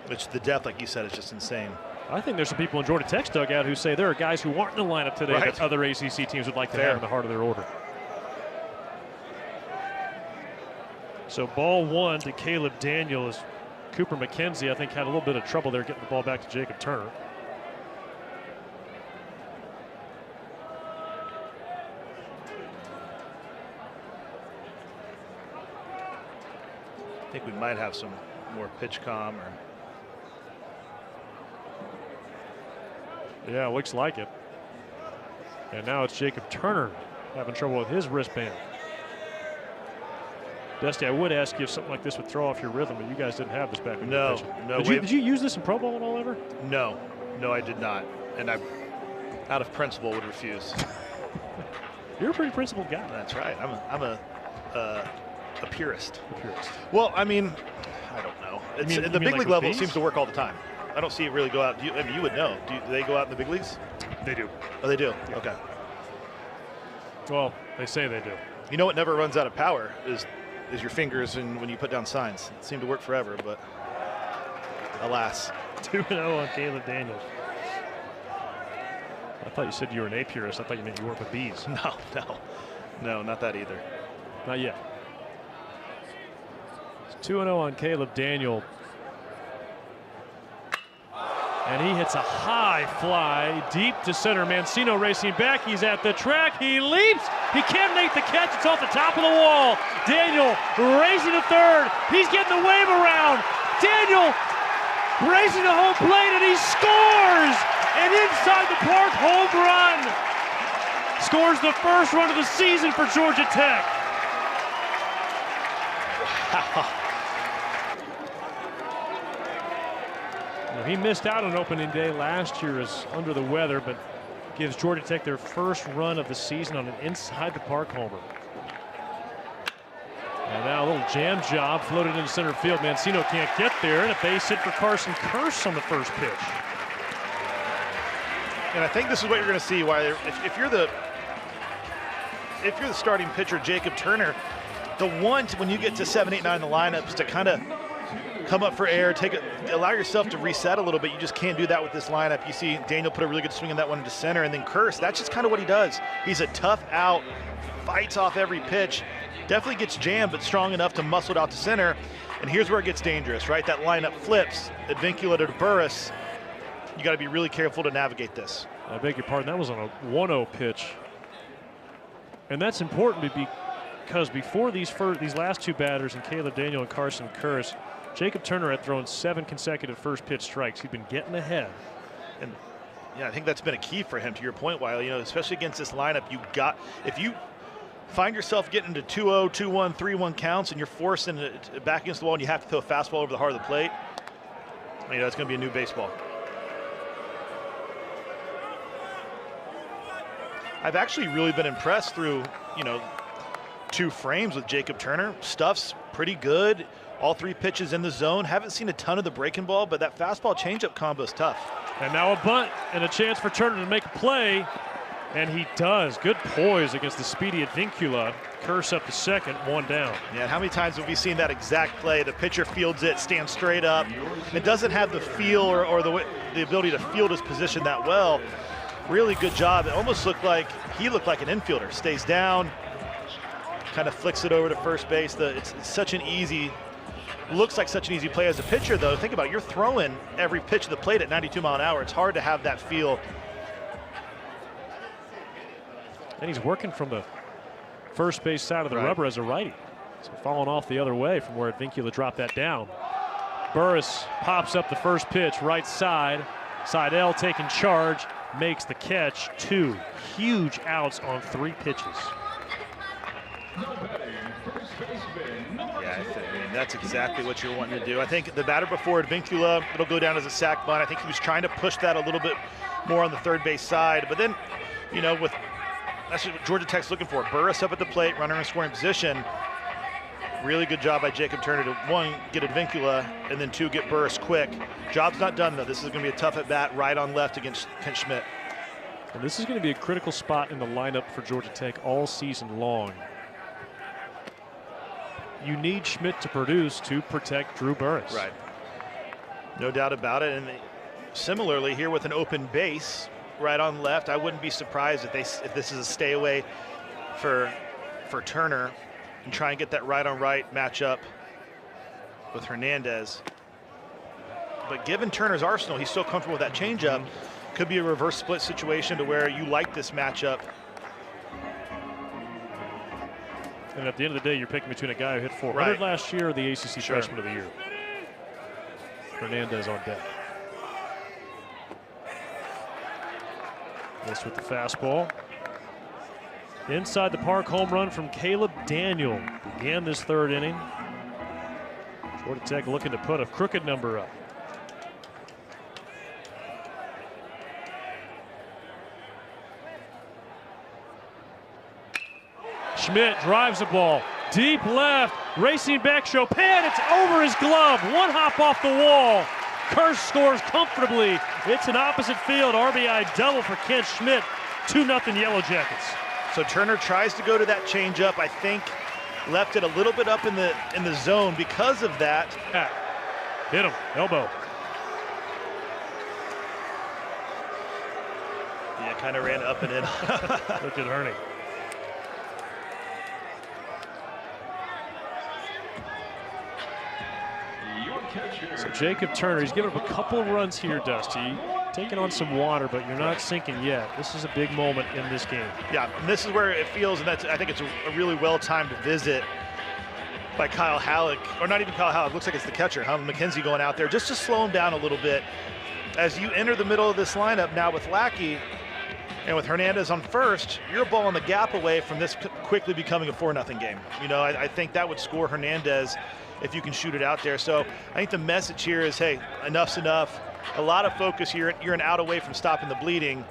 Which the depth, like you said, is just insane. I think there's some people in Georgia Tech's dugout who say there are guys who aren't in the lineup today Right. that other ACC teams would like to Fair. have in the heart of their order. So ball one to Caleb Daniel as Cooper McKenzie, I think, had a little bit of trouble there getting the ball back to Jacob Turner. I think we might have some more pitch comm or. Yeah, looks like it. And now it's Jacob Turner having trouble with his wristband. Dusty, I would ask you if something like this would throw off your rhythm, but you guys didn't have this back when you were pitching. No. Did you use this in Pro Bowl at all ever? No, I did not, and I, out of principle, would refuse. You're a pretty principled guy. That's right. I'm a purist. A purist. Well, I mean, I don't know. It's, You mean the big like league with level bees? seems to work all the time. I don't see it really go out. I mean, you would know. Do they go out in the big leagues? They do. Oh, they do. Yeah. Okay. Well, they say they do. You know what never runs out of power is your fingers, and when you put down signs, it seemed to work forever, but alas. 2-0 on Caleb Daniels. I thought you said you were an A purist. I thought you meant you work with bees. No, not that either. Not yet. It's 2-0 on Caleb Daniel. And he hits a high fly deep to center. Mancino racing back. He's at the track. He leaps. He can't make the catch. It's off the top of the wall. Daniel racing to third. He's getting the wave around. Daniel racing to home plate, and he scores! An inside the park home run. Scores the first run of the season for Georgia Tech. He missed out on opening day last year as under the weather, but gives Georgia Tech their first run of the season on an inside the park homer. And now a little jam job floated into center field. Mancino can't get there, and a base hit for Carson Kearse on the first pitch. And I think this is what you're going to see. Why, if you're the starting pitcher, Jacob Turner, the one when you get to 7, 8, 9 in the lineups to kind of come up for air, allow yourself to reset a little bit. You just can't do that with this lineup. You see Daniel put a really good swing in that one into center, and then Kearse, that's just kind of what he does. He's a tough out, fights off every pitch, definitely gets jammed, but strong enough to muscle it out to center. And here's where it gets dangerous, right? That lineup flips, Advincula to Burris. You got to be really careful to navigate this. I beg your pardon, that was on a 1-0 pitch. And that's important because before these last two batters, and Caleb Daniel and Carson Kearse, Jacob Turner had thrown 7 consecutive first pitch strikes. He'd been getting ahead. And yeah, I think that's been a key for him, to your point, Wiley. You know, especially against this lineup, if you find yourself getting into 2-0, 2-1, 3-1 counts, and you're forcing it back against the wall, and you have to throw a fastball over the heart of the plate, you know, it's going to be a new baseball. I've actually really been impressed through, 2 frames with Jacob Turner. Stuff's pretty good. All 3 pitches in the zone. Haven't seen a ton of the breaking ball, but that fastball changeup combo is tough. And now a bunt and a chance for Turner to make a play. And he does. Good poise against the speedy Advincula. Kearse up to second, 1 down. Yeah, and how many times have we seen that exact play? The pitcher fields it, stands straight up. It doesn't have the feel or the ability to field his position that well. Really good job. It almost looked like he looked like an infielder. Stays down, kind of flicks it over to first base. It's such an easy, looks like such an easy play as a pitcher, though. Think about it, you're throwing every pitch to the plate at 92 mile an hour. It's hard to have that feel. And he's working from the first base side of the rubber as a righty. So falling off the other way from where Advincula dropped that down. Burris pops up the first pitch, right side. Seidel taking charge, makes the catch. 2 huge outs on 3 pitches. Yeah, I mean, that's exactly what you're wanting to do. I think the batter before Advincula, it'll go down as a sac bunt. I think he was trying to push that a little bit more on the third base side. But then, that's what Georgia Tech's looking for. Burris up at the plate, runner in scoring position. Really good job by Jacob Turner to, 1, get Advincula, and then 2, get Burris quick. Job's not done, though. This is going to be a tough at-bat right on left against Kent Schmidt. And this is going to be a critical spot in the lineup for Georgia Tech all season long. You need Schmidt to produce to protect Drew Burris. Right. No doubt about it. And similarly here with an open base right on left, I wouldn't be surprised if this is a stay away for Turner and try and get that right on right matchup with Hernandez. But given Turner's arsenal, he's so comfortable with that changeup. Could be a reverse split situation to where you like this matchup. And at the end of the day, you're picking between a guy who hit 400 last year or the ACC Freshman of the Year. Hernandez on deck. This with the fastball. Inside the park home run from Caleb Daniel. Began this third inning. Georgia Tech looking to put a crooked number up. Schmidt drives the ball deep left, racing back Chopin. It's over his glove. One hop off the wall. Kirsch scores comfortably. It's an opposite field RBI double for Kent Schmidt. 2-0 Yellow Jackets. So Turner tries to go to that changeup. I think left it a little bit up in the zone because of that. Hit him, elbow. Yeah, kind of ran up and in. Look at Herney. So Jacob Turner, he's given up a couple of runs here, Dusty. Taking on some water, but you're not sinking yet. This is a big moment in this game. Yeah, and this is where it feels, and I think it's a really well-timed visit by Kyle Halleck, or not even Kyle Halleck, looks like it's the catcher, McKenzie going out there just to slow him down a little bit. As you enter the middle of this lineup now with Lackey and with Hernandez on first, you're a ball in the gap away from this quickly becoming a 4-0 game. You know, I think that would score Hernandez if you can shoot it out there. So I think the message here is, hey, enough's enough. A lot of focus here. You're an out away from stopping the bleeding.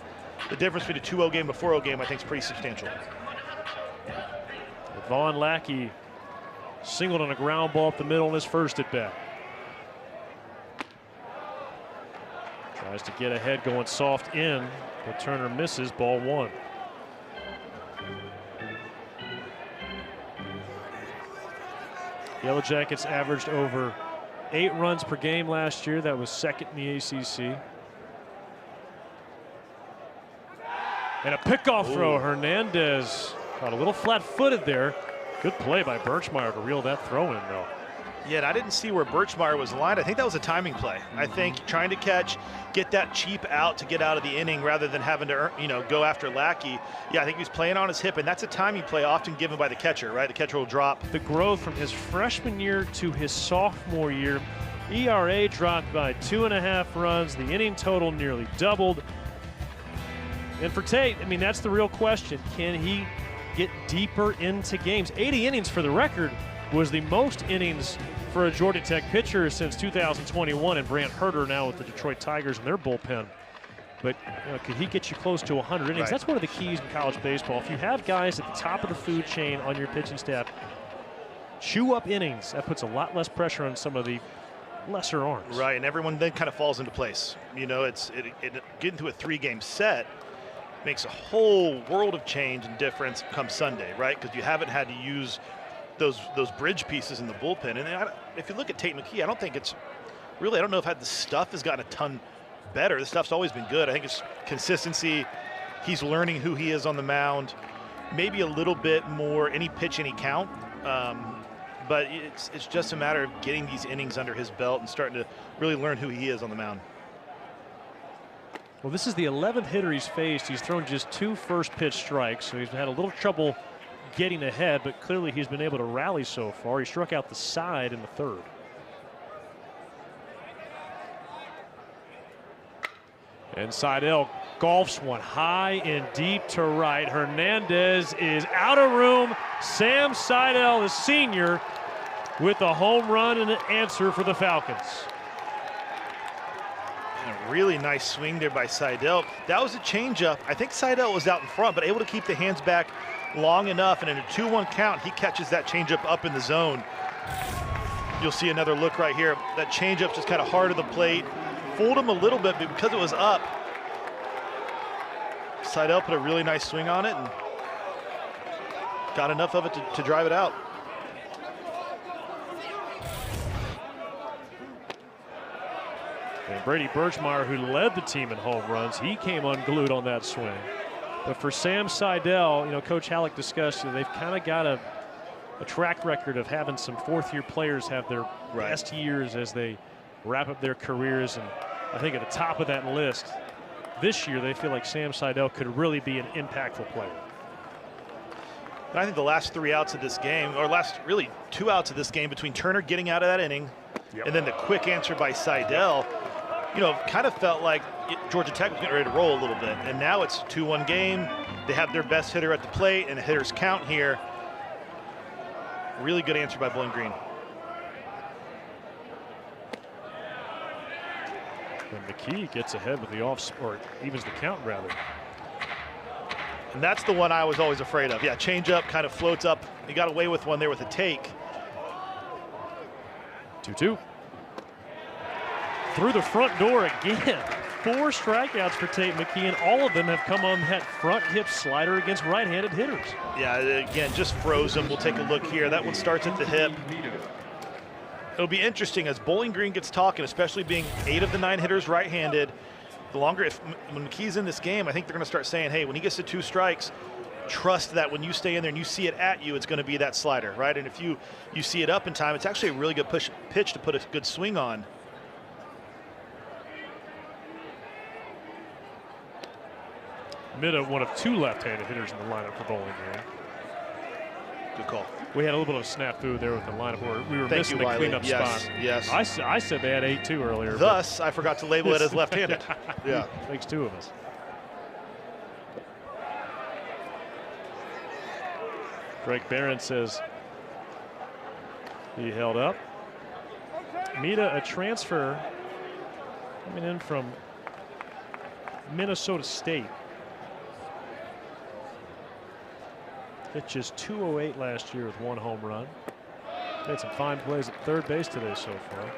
The difference between a 2-0 game and a 4-0 game, I think, is pretty substantial. Vaughn Lackey singled on a ground ball up the middle in his first at bat. Tries to get ahead, going soft in, but Turner misses. Ball one. Yellow Jackets averaged over 8 runs per game last year. That was second in the ACC. And a pickoff throw. Hernandez got a little flat-footed there. Good play by Birchmeyer to reel that throw in, though. Yeah, and I didn't see where Birchmeyer was lined. I think that was a timing play. I think trying to catch, get that cheap out to get out of the inning rather than having to, go after Lackey. Yeah, I think he was playing on his hip, and that's a timing play often given by the catcher, right? The catcher will drop. The growth from his freshman year to his sophomore year, ERA dropped by 2.5 runs. The inning total nearly doubled. And for Tate, I mean, that's the real question. Can he get deeper into games? 80 innings for the record was the most innings for a Georgia Tech pitcher since 2021, and Brant Herter now with the Detroit Tigers in their bullpen. But could he get you close to 100 innings? Right. That's one of the keys in college baseball. If you have guys at the top of the food chain on your pitching staff chew up innings, that puts a lot less pressure on some of the lesser arms. Right, and everyone then kind of falls into place. Getting to a 3-game set makes a whole world of change and difference come Sunday, right? Because you haven't had to use those bridge pieces in the bullpen. And if you look at Tate McKee, I don't know if the stuff has gotten a ton better. The stuff's always been good. I think it's consistency. He's learning who he is on the mound. Maybe a little bit more any pitch, any count. But it's just a matter of getting these innings under his belt and starting to really learn who he is on the mound. Well, this is the 11th hitter he's faced. He's thrown just 2 first pitch strikes, so he's had a little trouble getting ahead, but clearly he's been able to rally so far. He struck out the side in the 3rd. And Seidel golfs one high and deep to right. Hernandez is out of room. Sam Seidel, the senior, with a home run and an answer for the Falcons. And a really nice swing there by Seidel. That was a changeup. I think Seidel was out in front, but able to keep the hands back long enough, and in a 2-1 count, he catches that changeup up in the zone. You'll see another look right here. That changeup just kind of hard to the plate. Fooled him a little bit, but because it was up, Seidel put a really nice swing on it and got enough of it to drive it out. And Brady Birchmeyer, who led the team in home runs, he came unglued on that swing. But for Sam Seidel, you know, Coach Halleck discussed, you know, they've kind of got a track record of having some fourth-year players have their best years as they wrap up their careers. And I think at the top of that list this year, they feel like Sam Seidel could really be an impactful player. I think the last 3 outs of this game, or last really 2 outs of this game, between Turner getting out of that inning and then the quick answer by Seidel, you know, kind of felt like Georgia Tech was getting ready to roll a little bit. And now it's a 2-1 game. They have their best hitter at the plate, and the hitters count here. Really good answer by Bowling Green. And McKee gets ahead with the off, or evens the count rather. And that's the one I was always afraid of. Yeah, change up, kind of floats up. He got away with one there with a take. 2-2. Through the front door again. 4 strikeouts for Tate McKee, and all of them have come on that front hip slider against right-handed hitters. Yeah, again, just froze him. We'll take a look here. That one starts at the hip. It'll be interesting as Bowling Green gets talking, especially being 8 of the 9 hitters right-handed. The longer, when McKee's in this game, I think they're going to start saying, hey, when he gets to 2 strikes, trust that when you stay in there and you see it at you, it's going to be that slider, right? And if you see it up in time, it's actually a really good pitch to put a good swing on. Mida, one of 2 left-handed hitters in the lineup for Bowling Green. Good call. We had a little bit of a snafu there with the lineup where we were missing the cleanup spot. Yes. I said they had 8-2 earlier. Thus, I forgot to label it as left-handed. Yeah. Makes 2 of us. Greg Barron says he held up. Mida, a transfer coming in from Minnesota State. Pitches .208 last year with 1 home run. Made some fine plays at third base today so far.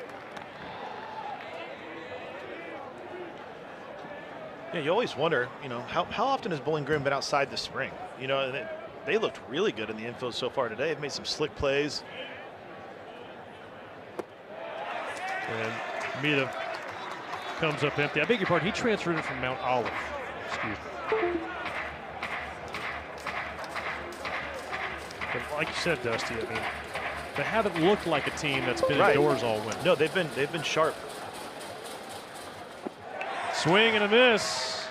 Yeah, you always wonder, you know, how often has Bowling Green been outside the spring? You know, and they looked really good in the infield so far today. They've made some slick plays. And Mida comes up empty. I beg your pardon, he transferred in from Mount Olive. Excuse me. But like you said, Dusty, I mean, they haven't looked like a team that's been indoors all winter. No, they've been sharp. Swing and a miss.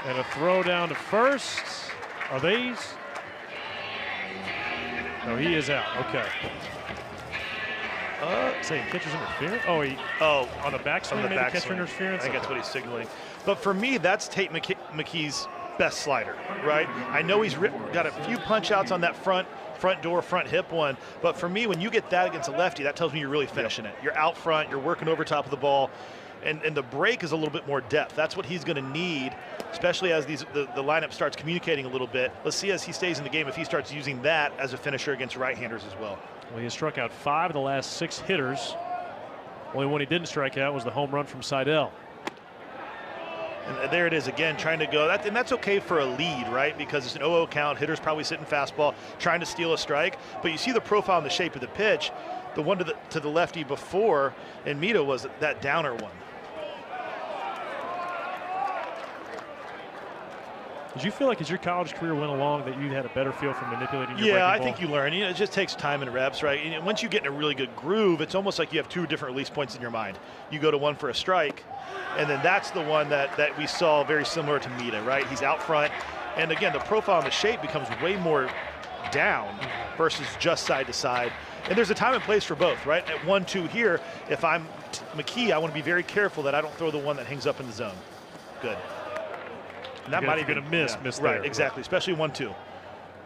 And a throw down to first. Are these? No, he is out. Okay. Saying catcher's interference? On the backswing, made a catcher interference? I think that's what he's signaling. But for me, that's Tate McKee's best slider, right? I know he's got a few punch outs on that front door, front hip one, but for me, when you get that against a lefty, that tells me you're really finishing it. You're out front, you're working over top of the ball, and the break is a little bit more depth. That's what he's going to need, especially as the lineup starts communicating a little bit. Let's see as he stays in the game if he starts using that as a finisher against right-handers as well. Well, he has struck out 5 of the last 6 hitters. Only one he didn't strike out was the home run from Seidel. And there it is again, trying to go. And that's okay for a lead, right? Because it's an 0-0 count. Hitter's probably sitting fastball, trying to steal a strike. But you see the profile and the shape of the pitch. The one to the lefty before, and Mida was that downer one. Did you feel like as your college career went along that you had a better feel for manipulating your breaking ball? Yeah, I think you learn. You know, it just takes time and reps, right? And once you get in a really good groove, it's almost like you have 2 different release points in your mind. You go to one for a strike, and then that's the one that we saw very similar to Mida, right? He's out front, and again, the profile and the shape becomes way more down versus just side to side. And there's a time and place for both, right? At 1-2 here, if I'm McKee, I want to be very careful that I don't throw the one that hangs up in the zone. Good. And that might even miss there. Right, exactly, especially 1-2.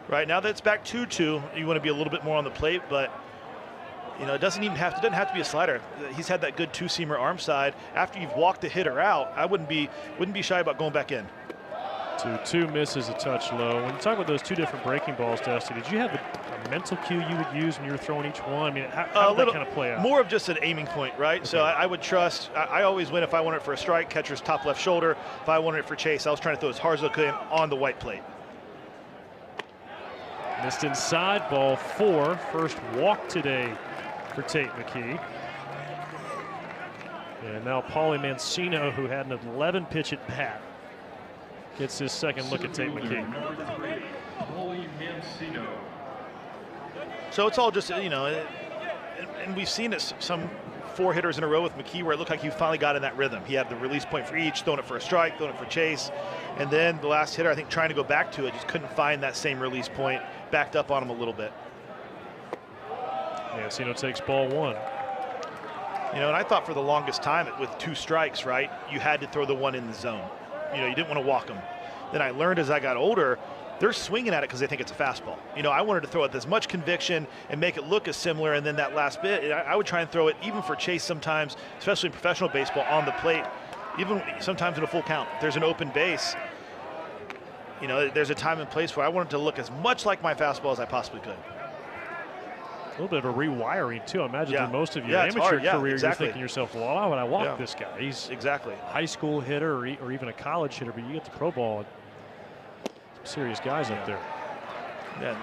Right, now that it's back 2-2, you want to be a little bit more on the plate, but you know, it doesn't have to be a slider. He's had that good 2-seamer arm side. After you've walked the hitter out, I wouldn't be shy about going back in. 2-2 misses a touch low. When you talk about those 2 different breaking balls, Dusty, did you have a mental cue you would use when you were throwing each one? I mean, how did that kind of play out? More of just an aiming point, right? Okay. So I would trust. I always win if I want it for a strike, catcher's top left shoulder. If I wanted it for chase, I was trying to throw as hard as I could on the white plate. Missed inside, ball 4. First walk today for Tate McKee. And now Paulie Mancino, who had an 11 pitch at bat, gets his second look at Tate McKee. So it's all just, you know, and we've seen it some 4 hitters in a row with McKee where it looked like he finally got in that rhythm. He had the release point for each, throwing it for a strike, throwing it for chase. And then the last hitter, I think, trying to go back to it, just couldn't find that same release point, backed up on him a little bit. Mancino takes ball 1. You know, and I thought for the longest time with 2 strikes, right, you had to throw the one in the zone. You know, you didn't want to walk them. Then I learned as I got older, they're swinging at it because they think it's a fastball. You know, I wanted to throw it with as much conviction and make it look as similar, and then that last bit, I would try and throw it even for chase sometimes, especially in professional baseball, on the plate, even sometimes in a full count. There's an open base. You know, there's a time and place where I wanted to look as much like my fastball as I possibly could. A little bit of a rewiring, too. I imagine for most of your amateur career, exactly. you're thinking to yourself, well, why would I walk this guy? He's exactly a high school hitter or even a college hitter, but you get the pro ball, some serious guys up there. Yeah,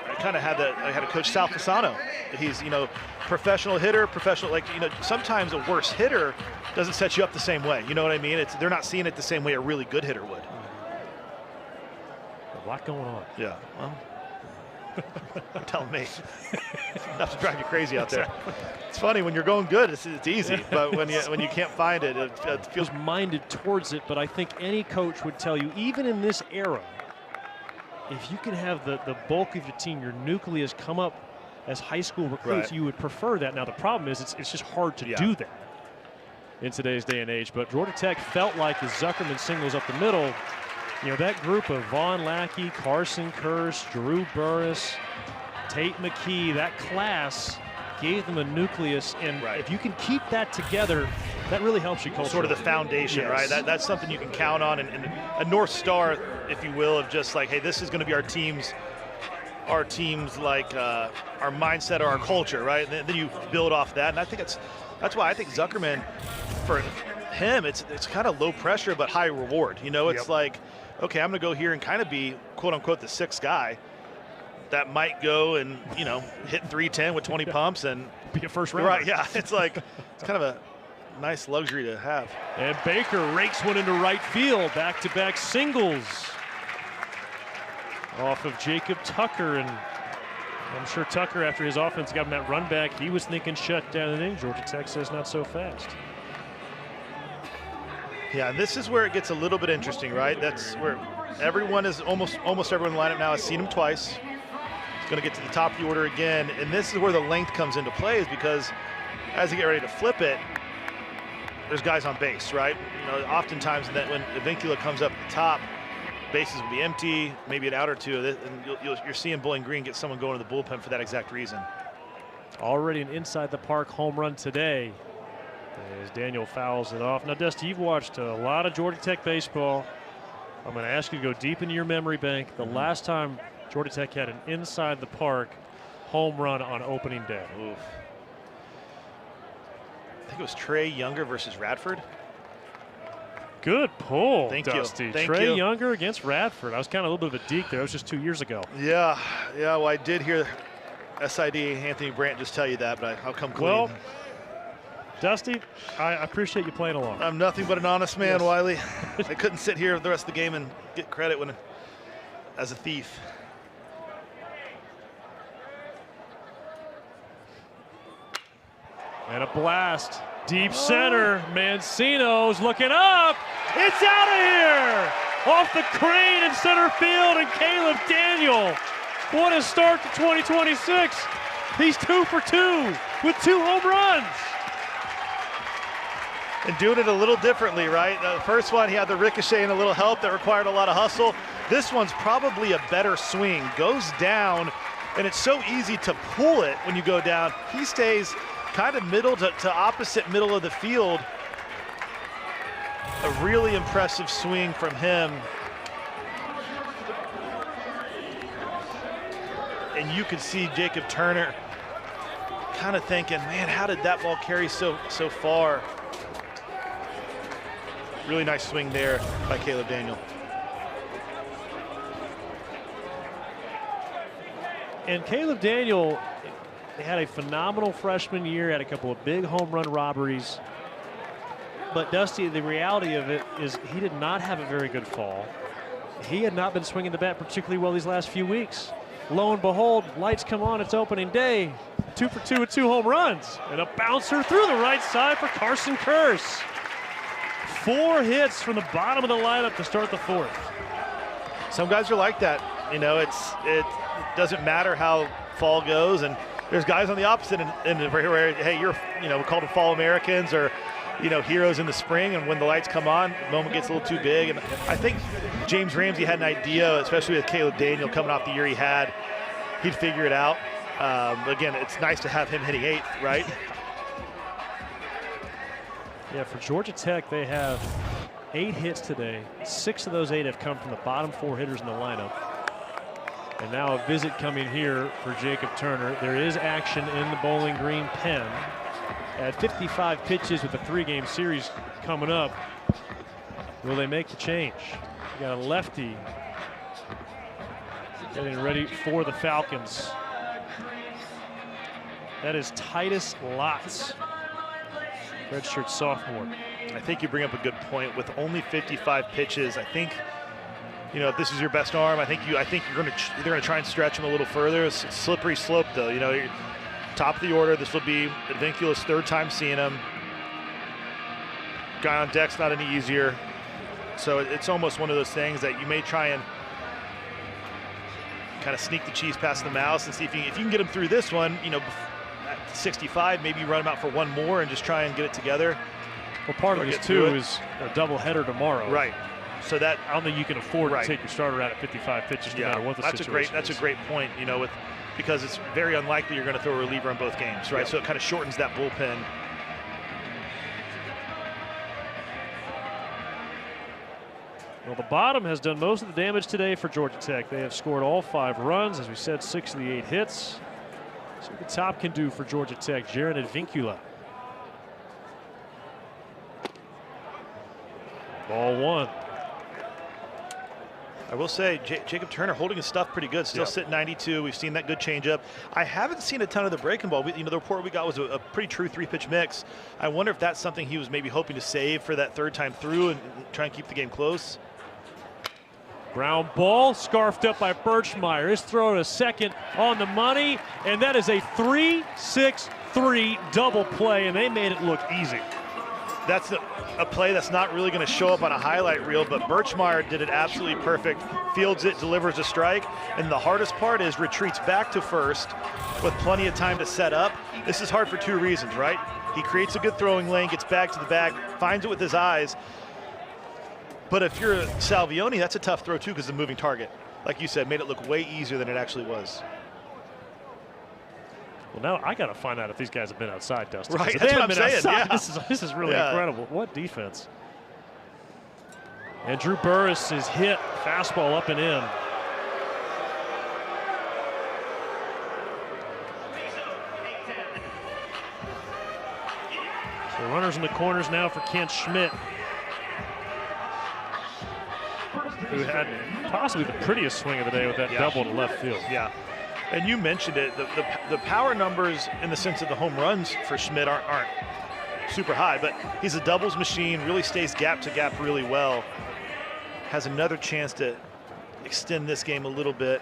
I kind of had that. I had a coach, Sal Fasano. He's, you know, professional hitter, like, you know, sometimes a worse hitter doesn't set you up the same way. You know what I mean? They're not seeing it the same way a really good hitter would. A lot going on. Yeah, well. You're telling me. Enough to drive you crazy out there. It's funny when you're going good, it's easy, but when you can't find it, it feels minded towards it. But I think any coach would tell you, even in this era, if you can have the bulk of your team, your nucleus, come up as high school recruits, you would prefer that. Now the problem is it's just hard to do that in today's day and age. But Georgia Tech felt like as Zuckerman singles up the middle, you know, that group of Vaughn Lackey, Carson Kurse, Drew Burris, Tate McKee, that class gave them a nucleus. And if you can keep that together, that really helps you culturally. Sort of the foundation, right? That's something you can count on, and a North Star, if you will, of just like, hey, this is going to be our team's like our mindset or our culture, right? And then you build off that. And I think that's why I think Zuckerman, for him, it's kind of low pressure but high reward. You know, it's like, okay, I'm going to go here and kind of be, quote unquote, the 6th guy that might go and, you know, hit 310 with 20 pumps and be a first rounder. Right, yeah. It's like, it's kind of a nice luxury to have. And Baker rakes one into right field, back-to-back singles off of Jacob Tucker. And I'm sure Tucker, after his offense got him that run back, he was thinking shut down an inning. Georgia Tech says not so fast. Yeah, this is where it gets a little bit interesting, right? That's where everyone is almost everyone in the lineup now has seen him twice. He's going to get to the top of the order again, and this is where the length comes into play, is because as they get ready to flip it, there's guys on base, right? You know, oftentimes that when Avicula comes up at the top, bases will be empty, maybe an out or two, and you're seeing Bowling Green get someone going to the bullpen for that exact reason. Already an inside the park home run today as Daniel fouls it off. Now, Dusty, you've watched a lot of Georgia Tech baseball. I'm going to ask you to go deep into your memory bank. The last time Georgia Tech had an inside the park home run on opening day. Oof. I think it was Trey Younger versus Radford. Good pull, Thank Dusty. you. Thank Trey you. Younger against Radford. I was kind of a little bit of a deke there. It was just 2 years ago. Yeah. Well, I did hear SID Anthony Brandt just tell you that, but I'll come clean. Well, Dusty, I appreciate you playing along. I'm nothing but an honest man, Wiley. I couldn't sit here the rest of the game and get credit as a thief. And a blast. Deep center. Mancino's looking up. It's out of here. Off the crane in center field, and Caleb Daniel. What a start to 2026. He's 2 for 2 with 2 home runs. And doing it a little differently, right? The first one, he had the ricochet and a little help that required a lot of hustle. This one's probably a better swing. Goes down, and it's so easy to pull it when you go down. He stays kind of middle to opposite middle of the field. A really impressive swing from him. And you could see Jacob Turner kind of thinking, man, how did that ball carry so far? Really nice swing there by Caleb Daniel. And Caleb Daniel had a phenomenal freshman year, had a couple of big home run robberies. But Dusty, the reality of it is he did not have a very good fall. He had not been swinging the bat particularly well these last few weeks. Lo and behold, lights come on, it's opening day. 2 for 2 with 2 home runs. And a bouncer through the right side for Carson Kearse. 4 hits from the bottom of the lineup to start the 4th. Some guys are like that. You know, it doesn't matter how fall goes, and there's guys on the opposite end where, hey, you're, you know, we call them fall Americans or, you know, heroes in the spring, and when the lights come on, the moment gets a little too big. And I think James Ramsey had an idea, especially with Caleb Daniel coming off the year he had, he'd figure it out. Again, it's nice to have him hitting 8th, right? Yeah, for Georgia Tech, they have 8 hits today. 6 of those 8 have come from the bottom 4 hitters in the lineup. And now a visit coming here for Jacob Turner. There is action in the Bowling Green pen. At 55 pitches with a 3-game series coming up, will they make the change? You got a lefty getting ready for the Falcons. That is Titus Lotz, redshirt sophomore. I think you bring up a good point. With only 55 pitches, I think, you know, if this is your best arm, I think you're going to try and stretch him a little further. It's a slippery slope, though. You know, you're top of the order. This will be Advincula's 3rd time seeing him. Guy on deck's not any easier. So it's almost one of those things that you may try and kind of sneak the cheese past the mouse and see if you can get him through this one, you know, at 65, maybe run him out for 1 more and just try and get it together. Well, part of this, too, is a doubleheader tomorrow. Right. So that I don't think you can afford to take your starter out at 55 pitches no matter what the situation That's a great point, you know, because it's very unlikely you're going to throw a reliever on both games, right? Yep. So it kind of shortens that bullpen. Well, the bottom has done most of the damage today for Georgia Tech. They have scored all 5 runs. As we said, 6 of the 8 hits. See what the top can do for Georgia Tech. Jaron Advincula. Ball 1. I will say, Jacob Turner holding his stuff pretty good. Still sitting 92. We've seen that good changeup. I haven't seen a ton of the breaking ball. You know, the report we got was a pretty true 3-pitch mix. I wonder if that's something he was maybe hoping to save for that 3rd time through and try and keep the game close. Ground ball, scarfed up by Birchmeyer. His throw to second on the money, and that is a 3-6-3 double play, and they made it look easy. That's a play that's not really going to show up on a highlight reel, but Birchmeyer did it absolutely perfect. Fields it, delivers a strike, and the hardest part is retreats back to first with plenty of time to set up. This is hard for 2 reasons, right? He creates a good throwing lane, gets back to the bag, finds it with his eyes. But if you're Salvioni, that's a tough throw too, because the moving target, like you said, made it look way easier than it actually was. Well, now I got to find out if these guys have been outside, Dustin. Right, that's what I'm saying. Yeah. This is really incredible. What defense. And Drew Burris is hit. Fastball up and in. So runners in the corners now for Kent Schmidt, who had possibly the prettiest swing of the day with that double to left field. Yeah. And you mentioned it, the power numbers in the sense of the home runs for Schmidt aren't super high, but he's a doubles machine, really stays gap to gap really well. Has another chance to extend this game a little bit.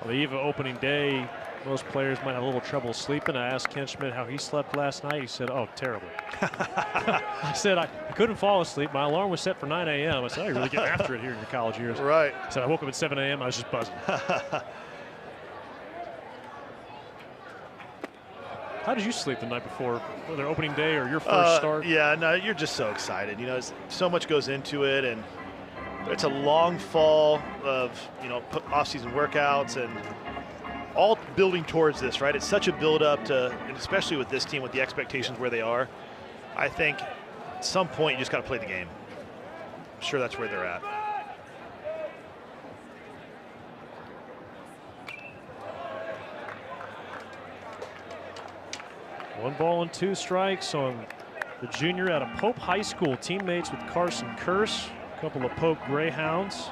On the eve of opening day, most players might have a little trouble sleeping. I asked Ken Schmidt how he slept last night. He said, oh, terribly. I said, I couldn't fall asleep. My alarm was set for 9 a.m. I said, oh, you're really getting after it here in your college years. Right. I said, I woke up at 7 a.m. I was just buzzing. How did you sleep the night before, whether opening day or your first start? Yeah, no, you're just so excited. You know, so much goes into it, and it's a long fall of, you know, off-season workouts and all building towards this, right? It's such a build-up to, and especially with this team, with the expectations where they are. I think at some point you just got to play the game. I'm sure that's where they're at. One ball and 2 strikes on the junior out of Pope High School. Teammates with Carson Kearse, a couple of Pope Greyhounds.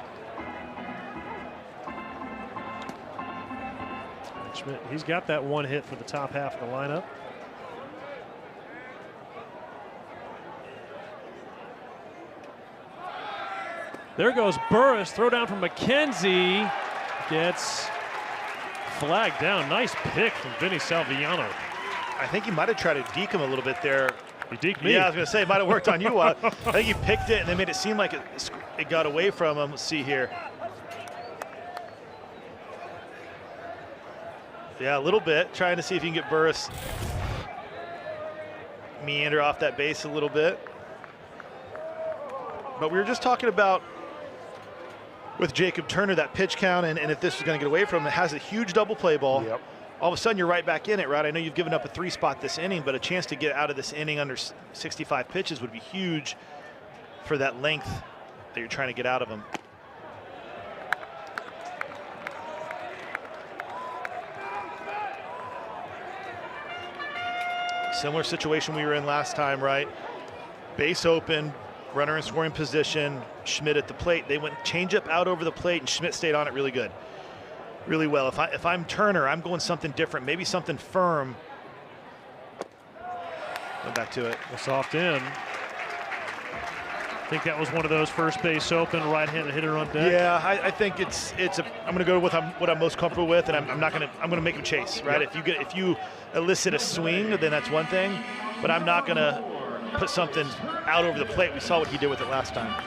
Schmidt, he's got that one hit for the top half of the lineup. There goes Burris, throw down from McKenzie. Gets flagged down. Nice pick from Vinny Salviano. I think he might have tried to deke him a little bit there. He deked me. Yeah, I was going to say, it might have worked on you. I think he picked it and they made it seem like it got away from him. Let's see here. Yeah, a little bit. Trying to see if you can get Burris meander off that base a little bit. But we were just talking about with Jacob Turner, that pitch count, and if this is going to get away from him, it has a huge double play ball. Yep. All of a sudden, you're right back in it, right? I know you've given up a 3-spot this inning, but a chance to get out of this inning under 65 pitches would be huge for that length that you're trying to get out of him. Similar situation we were in last time, right? Base open, runner in scoring position, Schmidt at the plate. They went changeup out over the plate, and Schmidt stayed on it really good, really well. If I'm Turner, I'm going something different, maybe something firm. Go back to it. A soft in. I think that was one of those first base open, right-handed hitter on deck. Yeah, I think I'm going to go with what I'm most comfortable with, and I'm going to make him chase, right? Yep. If you elicit a swing, then that's one thing, but I'm not going to put something out over the plate. We saw what he did with it last time.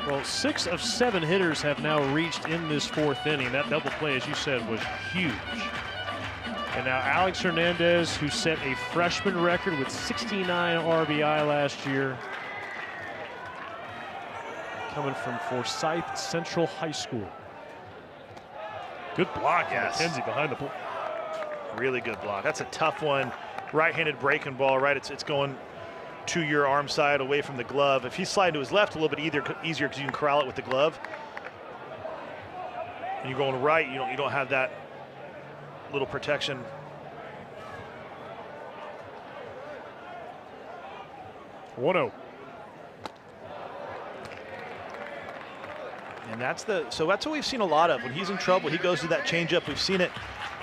Well, 6 of 7 hitters have now reached in this 4th inning. That double play, as you said, was huge. And now Alex Hernandez, who set a freshman record with 69 RBI last year, coming from Forsyth Central High School. Good block, yes. McKenzie behind the plate. Really good block. That's a tough one. Right-handed breaking ball, right? It's going to your arm side away from the glove. If he's sliding to his left, a little bit easier because you can corral it with the glove. And you're going right, you don't have that little protection. One-oh. And that's what we've seen a lot of. When he's in trouble, he goes to that changeup. We've seen it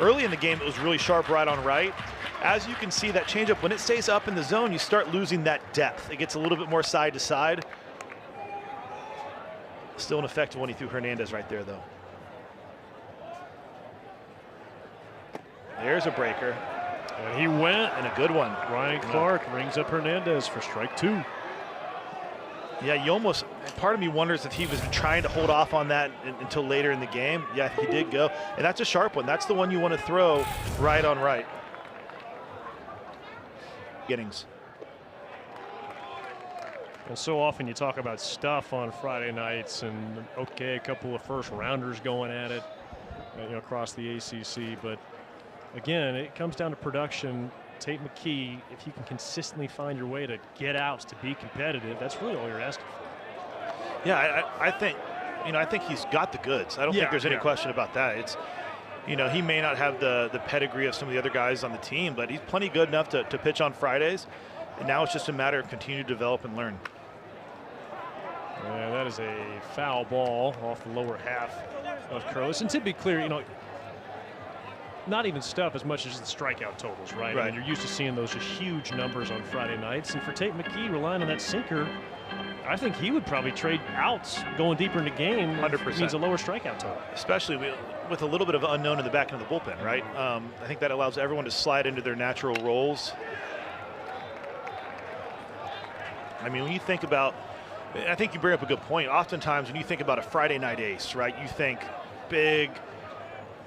early in the game. It was really sharp right on right. As you can see, that changeup, when it stays up in the zone, you start losing that depth. It gets a little bit more side to side. Still an effective one. He threw Hernandez right there, though. There's a breaker. And he went. And a good one. Ryan Clark rings up Hernandez for strike 2. Yeah, part of me wonders if he was trying to hold off on that until later in the game. Yeah, he did go. And that's a sharp one. That's the one you want to throw right on right. Innings. And so often you talk about stuff on Friday nights, and okay, a couple of first rounders going at it, across the ACC. But again, it comes down to production. Tate McKee, if you can consistently find your way to get outs to be competitive, that's really all you're asking for. Yeah, I think he's got the goods. I don't think there's any question about that. It's, he may not have the pedigree of some of the other guys on the team, but he's plenty good enough to pitch on Fridays. And now it's just a matter of continue to develop and learn. Yeah, that is a foul ball off the lower half of Curlis. And to be clear, not even stuff as much as the strikeout totals, right? I mean, you're used to seeing those just huge numbers on Friday nights. And for Tate McKee, relying on that sinker, I think he would probably trade outs going deeper in the game. 100%. It means a lower strikeout total. Especially with a little bit of unknown in the back end of the bullpen, right? I think that allows everyone to slide into their natural roles. I mean, when you think about, I think you bring up a good point. Oftentimes when you think about a Friday night ace, right, you think big,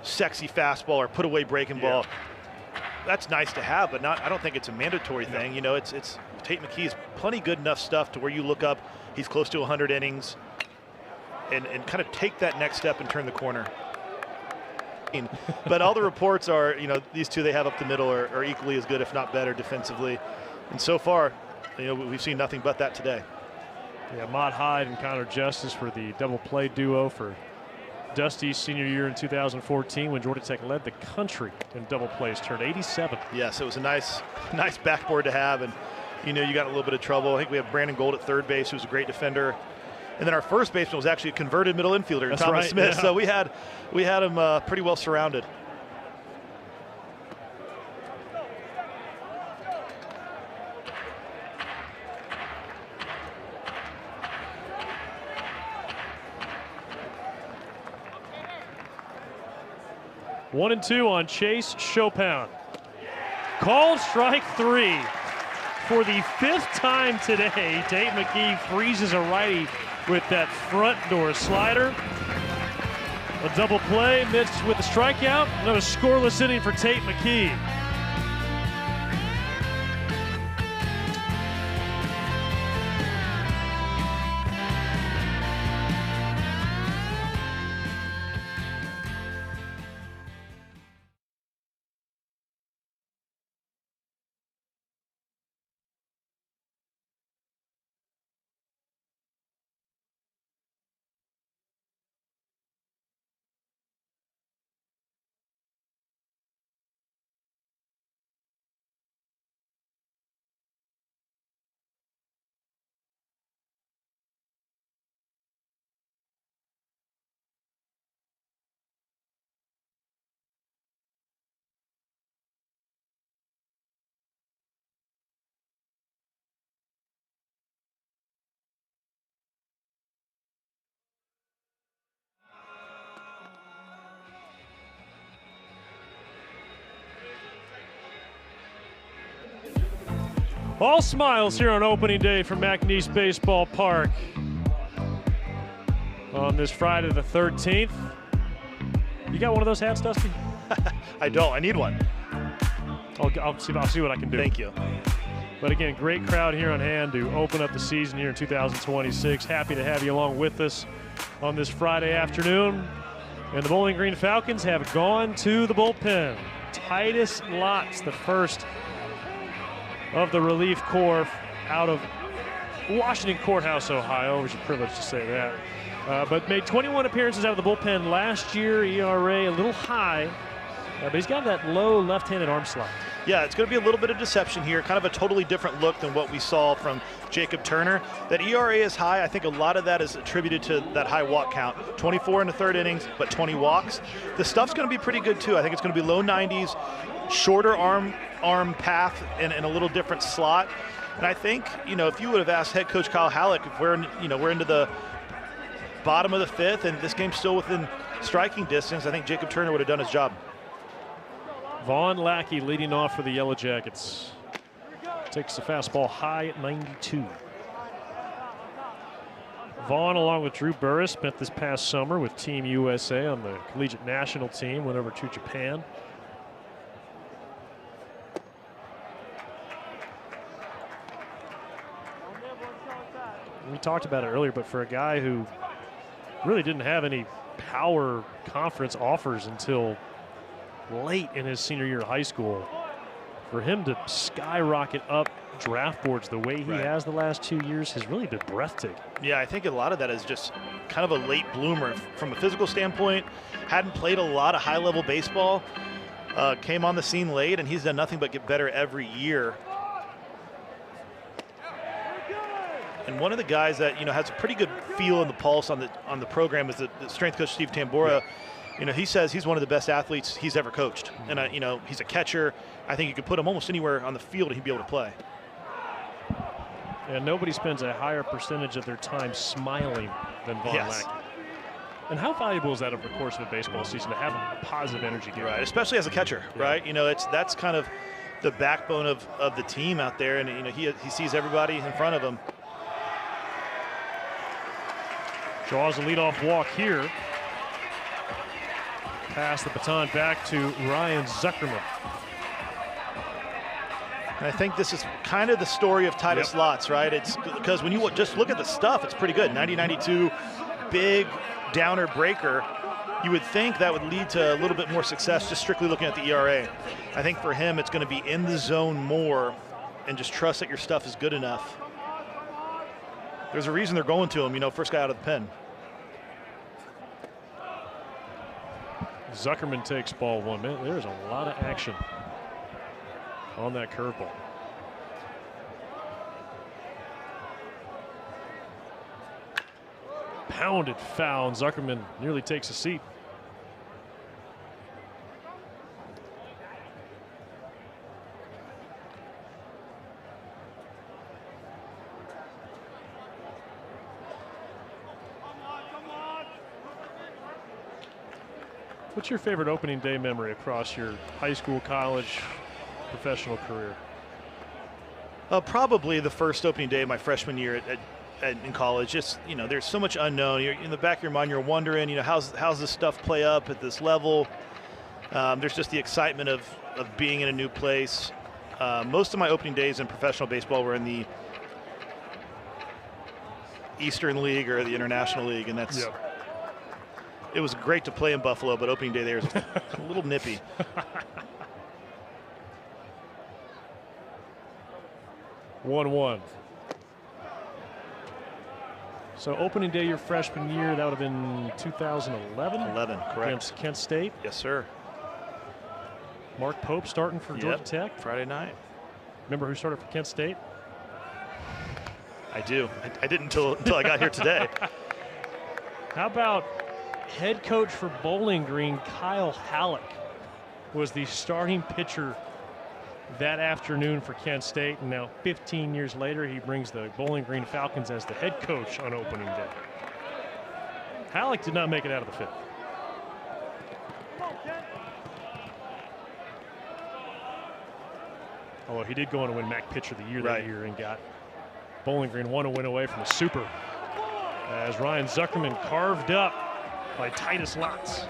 sexy fastball or put away breaking ball. That's nice to have, but I don't think it's a mandatory thing. It's Tate McKee's plenty good enough stuff to where you look up, he's close to 100 innings and kind of take that next step and turn the corner. But all the reports are, these two they have up the middle are equally as good, if not better, defensively. And so far, we've seen nothing but that today. Yeah, Mott Hyde and Connor Justice for the double play duo for Dusty's senior year in 2014 when Georgia Tech led the country in double plays, turned 87. Yes, it was a nice backboard to have, and you got a little bit of trouble. I think we have Brandon Gold at third base, who's a great defender. And then our first baseman was actually a converted middle infielder, Thomas Smith. Yeah. So we had him pretty well surrounded. 1-2 on Chase Chopin. Called strike 3. For the 5th time today, Tate McKee freezes a righty with that front door slider. A double play mixed with a strikeout. Another scoreless inning for Tate McKee. All smiles here on opening day from McNeese Baseball Park on this Friday the 13th. You got one of those hats, Dusty? I don't. I need one. I'll see what I can do. Thank you. But again, great crowd here on hand to open up the season here in 2026. Happy to have you along with us on this Friday afternoon. And the Bowling Green Falcons have gone to the bullpen. Titus Lotz, the first of the relief corps out of Washington Courthouse, Ohio. It's a privilege to say that. But made 21 appearances out of the bullpen last year. ERA a little high, but he's got that low left-handed arm slot. Yeah, it's going to be a little bit of deception here, kind of a totally different look than what we saw from Jacob Turner. That ERA is high. I think a lot of that is attributed to that high walk count. 24 in the third innings, but 20 walks. The stuff's going to be pretty good, too. I think it's going to be low 90s, shorter arm path, and a little different slot. And I think, if you would have asked head coach Kyle Halleck if we're into the bottom of the 5th and this game's still within striking distance, I think Jacob Turner would have done his job. Vaughn Lackey leading off for the Yellow Jackets. Takes the fastball high at 92. Vaughn, along with Drew Burris, spent this past summer with Team USA on the collegiate national team, went over to Japan. We talked about it earlier, but for a guy who really didn't have any power conference offers until late in his senior year of high school, for him to skyrocket up draft boards the way he has the last 2 years has really been breathtaking. Yeah, I think a lot of that is just kind of a late bloomer from a physical standpoint. Hadn't played a lot of high-level baseball, came on the scene late, and he's done nothing but get better every year. And one of the guys that has a pretty good feel in the pulse on the program is the strength coach Steve Tambora. He says he's one of the best athletes he's ever coached, and he's a catcher. I think you could put him almost anywhere on the field and he'd be able to play. And nobody spends a higher percentage of their time smiling than Vaughn Lackey. And how valuable is that over the course of a baseball season to have a positive energy game? Right, especially as a catcher, right? That's kind of the backbone of the team out there, and he sees everybody in front of him. Draws a leadoff walk here. Pass the baton back to Ryan Zuckerman. And I think this is kind of the story of Titus Lotz, right? It's because when you just look at the stuff, it's pretty good. 90-92, big downer breaker. You would think that would lead to a little bit more success just strictly looking at the ERA. I think for him, it's going to be in the zone more and just trust that your stuff is good enough. There's a reason they're going to him, first guy out of the pen. Zuckerman takes ball 1. Man, there's a lot of action on that curveball. Pounded foul, and Zuckerman nearly takes a seat. What's your favorite opening day memory across your high school, college, professional career? Probably the first opening day of my freshman year in college. Just, there's so much unknown. You're in the back of your mind, you're wondering, how's this stuff play up at this level? There's just the excitement of being in a new place. Most of my opening days in professional baseball were in the Eastern League or the International League, and that's it was great to play in Buffalo, but opening day there is a little nippy. 1-1. So opening day your freshman year, that would have been 2011? 11, correct. Against Kent State? Yes, sir. Mark Pope starting for Georgia Tech? Friday night. Remember who started for Kent State? I do. I didn't until I got here today. How about head coach for Bowling Green, Kyle Halleck, was the starting pitcher that afternoon for Kent State, and now 15 years later he brings the Bowling Green Falcons as the head coach on opening day. Halleck did not make it out of the fifth. Although he did go on to win MAC Pitcher of the Year that year and got Bowling Green 1 win away from the Super as Ryan Zuckerman carved up by Titus Lotz.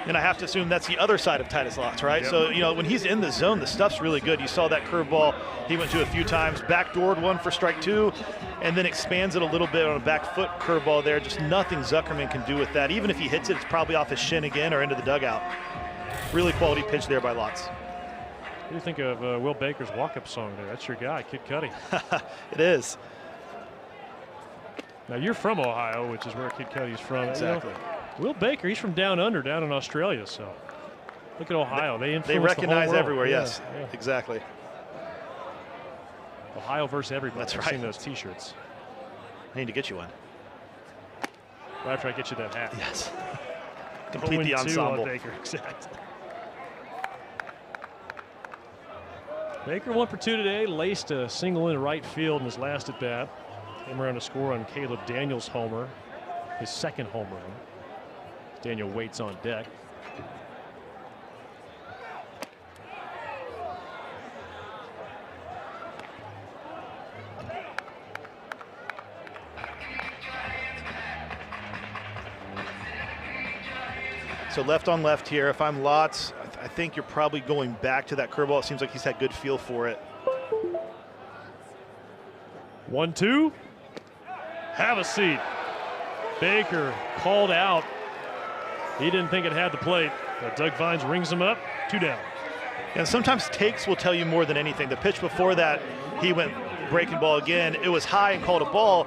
And I have to assume that's the other side of Titus Lotz, right? So, when he's in the zone, the stuff's really good. You saw that curveball he went to a few times, backdoored one for strike 2, and then expands it a little bit on a back foot curveball there. Just nothing Zuckerman can do with that. Even if he hits it, it's probably off his shin again or into the dugout. Really quality pitch there by Lotz. What do you think of Will Baker's walk-up song there? That's your guy, Kid Cudi. It is. Now, you're from Ohio, which is where Kid Cudi's from. Exactly. Will Baker, he's from down under, down in Australia. So look at Ohio. They recognize the whole everywhere. Yeah, yes, yeah. Exactly. Ohio versus everybody. That's right. I've seen those T-shirts. I need to get you one. Right after I get you that hat. Yes. Complete the ensemble. Baker, exactly. Baker 1 for 2 today. Laced a single in right field in his last at bat. Came around to score on Caleb Daniels' homer, his second home run. Daniel waits on deck. So left on left here. If I'm Lotz, I think you're probably going back to that curveball. It seems like he's had good feel for it. 1-2. Have a seat. Baker called out. He didn't think it had the plate. But Doug Vines rings him up. 2 down. And sometimes takes will tell you more than anything. The pitch before that, he went breaking ball again. It was high and called a ball,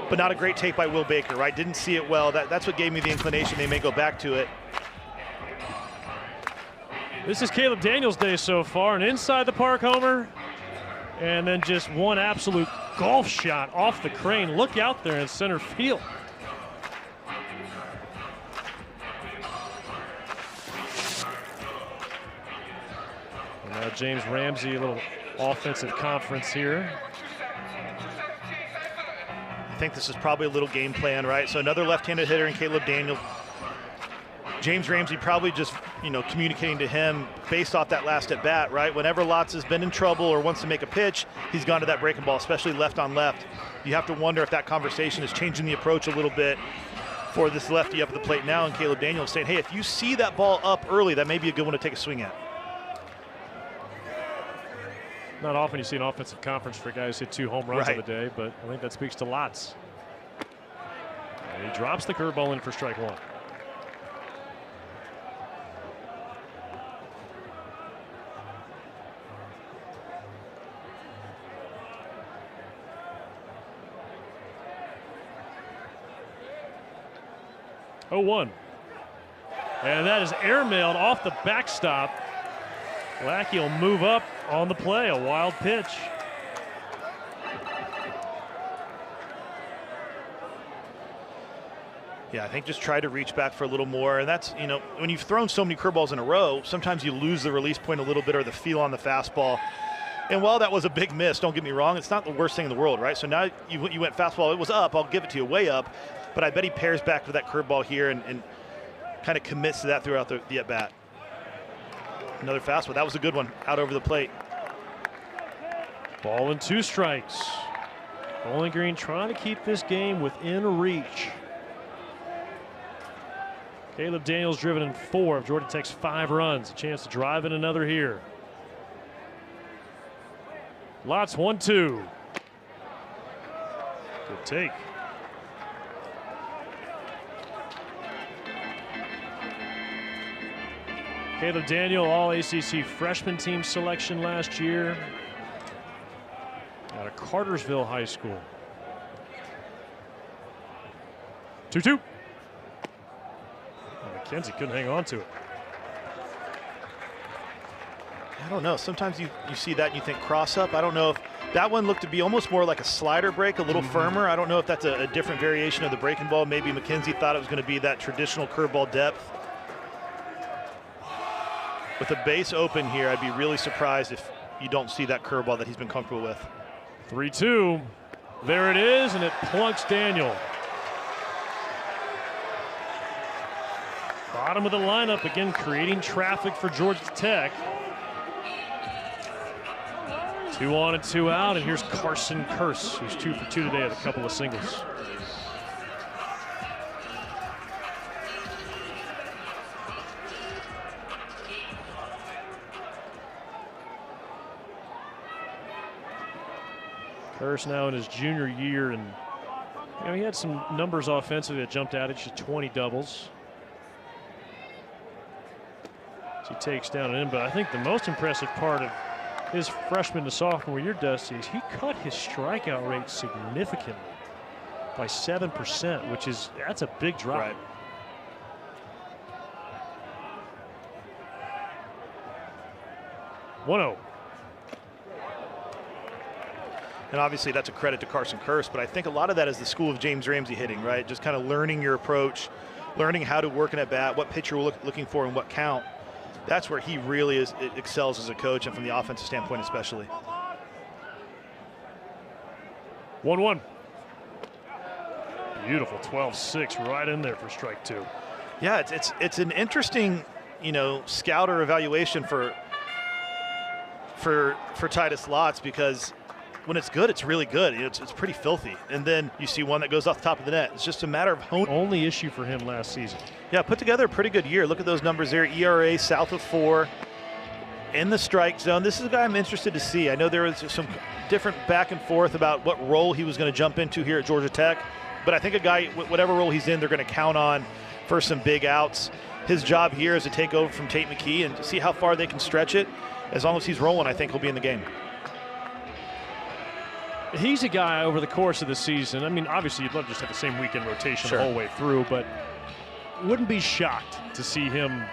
but not a great take by Will Baker, right? Didn't see it well. That's what gave me the inclination they may go back to it. This is Caleb Daniels' day so far. An inside the park homer. And then just one absolute golf shot off the crane. Look out there in center field. And now James Ramsey, a little offensive conference here. I think this is probably a little game plan, right? So another left-handed hitter in Caleb Daniels. James Ramsey probably just, communicating to him based off that last at bat, right? Whenever Lotz has been in trouble or wants to make a pitch, he's gone to that breaking ball, especially left on left. You have to wonder if that conversation is changing the approach a little bit for this lefty up at the plate now. And Caleb Daniels saying, hey, if you see that ball up early, that may be a good one to take a swing at. Not often you see an offensive conference for guys who hit 2 home runs on the day, but I think that speaks to Lotz. And he drops the curveball in for strike 1. Oh, 1. And that is airmailed off the backstop. Lackey will move up on the play. A wild pitch. Yeah, I think just try to reach back for a little more. And that's, when you've thrown so many curveballs in a row, sometimes you lose the release point a little bit or the feel on the fastball. And while that was a big miss, don't get me wrong, it's not the worst thing in the world, right? So now you went fastball. It was up. I'll give it to you way up. But I bet he pairs back to that curveball here and kind of commits to that throughout the at-bat. Another fastball. That was a good one out over the plate. Ball and 2 strikes. Bowling Green trying to keep this game within reach. Caleb Daniels driven in 4 of Georgia Tech's 5 runs. A chance to drive in another here. Lots 1-2. Good take. Caleb Daniel, all ACC freshman team selection last year out of Cartersville High School. 2-2. McKenzie couldn't hang on to it. I don't know. Sometimes you see that and you think cross up. I don't know if that one looked to be almost more like a slider break, a little firmer. I don't know if that's a different variation of the breaking ball. Maybe McKenzie thought it was going to be that traditional curveball depth. With the base open here, I'd be really surprised if you don't see that curveball that he's been comfortable with. 3-2. There it is, and it plunks Daniel. Bottom of the lineup again, creating traffic for Georgia Tech. 2 on and 2 out, and here's Carson Kearse, who's 2 for 2 today at a couple of singles. Kearse now in his junior year, and he had some numbers offensively that jumped out at you, 20 doubles. So he takes down an in, but I think the most impressive part of his freshman to sophomore year, Dusty, is he cut his strikeout rate significantly by 7%, which is, that's a big drop. Right. One-oh. And obviously that's a credit to Carson Kearse, but I think a lot of that is the school of James Ramsey hitting, right? Just kind of learning your approach, learning how to work an at bat, what pitch you're looking for and what count. That's where he really excels as a coach, and from the offensive standpoint especially. 1-1. Beautiful 12-6 right in there for strike 2. Yeah, it's an interesting, scouter evaluation for Titus Lotz, because when it's good, it's really good. It's pretty filthy. And then you see one that goes off the top of the net. It's just a matter of honing. Only issue for him last season. Yeah, put together a pretty good year. Look at those numbers there. ERA south of 4 in the strike zone. This is a guy I'm interested to see. I know there was some different back and forth about what role he was going to jump into here at Georgia Tech. But I think a guy, whatever role he's in, they're going to count on for some big outs. His job here is to take over from Tate McKee and to see how far they can stretch it. As long as he's rolling, I think he'll be in the game. He's a guy over the course of the season. I mean, obviously, you'd love to just have the same weekend rotation Sure. the whole way through, but wouldn't be shocked to see him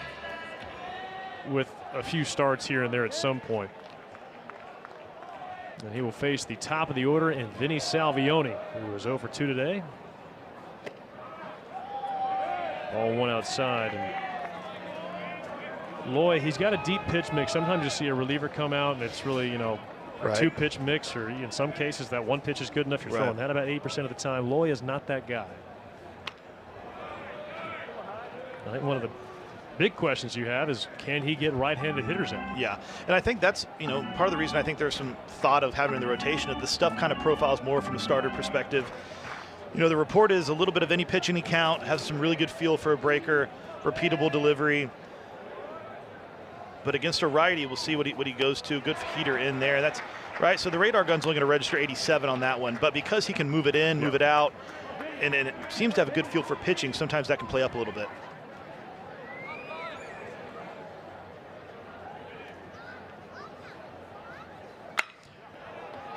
with a few starts here and there at some point. And he will face the top of the order and Vinny Salvioni, who was 0 for 2 today. Ball 1 outside. And Loy, he's got a deep pitch mix. Sometimes you see a reliever come out and it's really, a Right. 2-pitch mix, or in some cases that 1 pitch is good enough. You're throwing that about 80% of the time. Loy is not that guy. I think one of the big questions you have is, can he get right-handed hitters out? Yeah, and I think that's, part of the reason I think there's some thought of having in the rotation that the stuff kind of profiles more from a starter perspective. The report is a little bit of any pitch, any count, has some really good feel for a breaker, repeatable delivery. But against a righty, we'll see what he goes to. Good heater in there. That's right. So the radar gun's only going to register 87 on that one. But because he can move it in, move it out, and it seems to have a good feel for pitching, sometimes that can play up a little bit.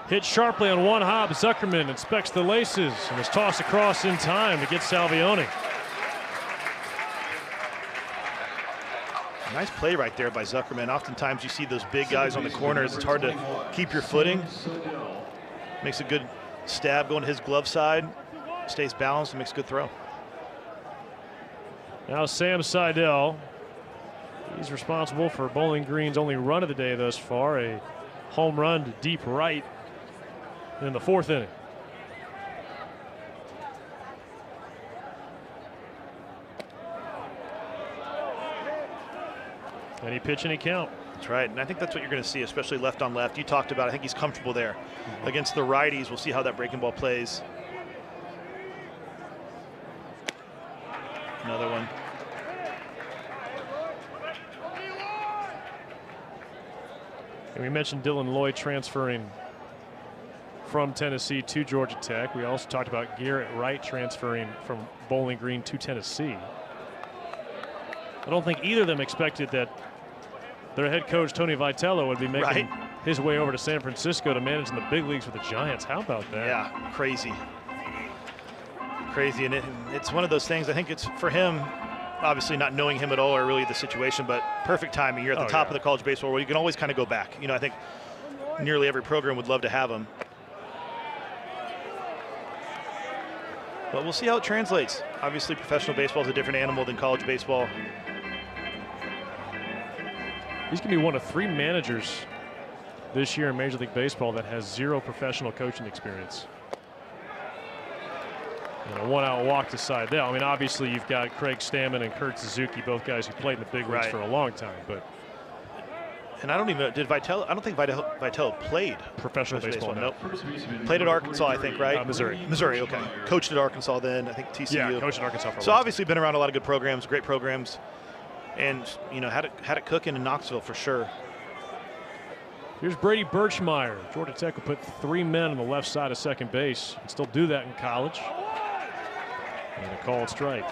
Hit sharply on one hop. Zuckerman inspects the laces and is tossed across in time to get Salvioni. Nice play right there by Zuckerman. Oftentimes you see those big guys on the corners. It's hard to keep your footing. Makes a good stab going to his glove side. Stays balanced and makes a good throw. Now Sam Seidel. He's responsible for Bowling Green's only run of the day thus far. A home run to deep right in the 4th inning. Any pitch, any count. That's right, and I think that's what you're going to see, especially left on left. You talked about, I think he's comfortable there. Against the righties, we'll see how that breaking ball plays. Another one. And we mentioned Dylan Lloyd transferring from Tennessee to Georgia Tech. We also talked about Garrett Wright transferring from Bowling Green to Tennessee. I don't think either of them expected that their head coach, Tony Vitello, would be making his way over to San Francisco to manage in the big leagues with the Giants. How about that? Yeah, crazy. Crazy, and it's one of those things, I think it's for him, obviously not knowing him at all or really the situation, but perfect timing. You're at the top of the college baseball world. You can always kind of go back. You know, I think nearly every program would love to have him. But we'll see how it translates. Obviously, professional baseball is a different animal than college baseball. He's going to be one of 3 managers this year in Major League Baseball that has 0 professional coaching experience. And a 1-out walk to Seidel. I mean, obviously, you've got Craig Stammen and Kurt Suzuki, both guys who played in the big leagues for a long time. But and I don't even did Vitello. I don't think Vitello played professional baseball. Nope. Played at Arkansas, I think, right? Missouri. Missouri. Okay. Coached at Arkansas then. I think TCU. Yeah, coached at Arkansas for a So while. obviously been around a lot of good programs, great programs, and you know had it cooking in Knoxville for sure. Here's Brady Birchmeyer. Georgia Tech will put 3 men on the left side of second base and still do that in college. And a called strike.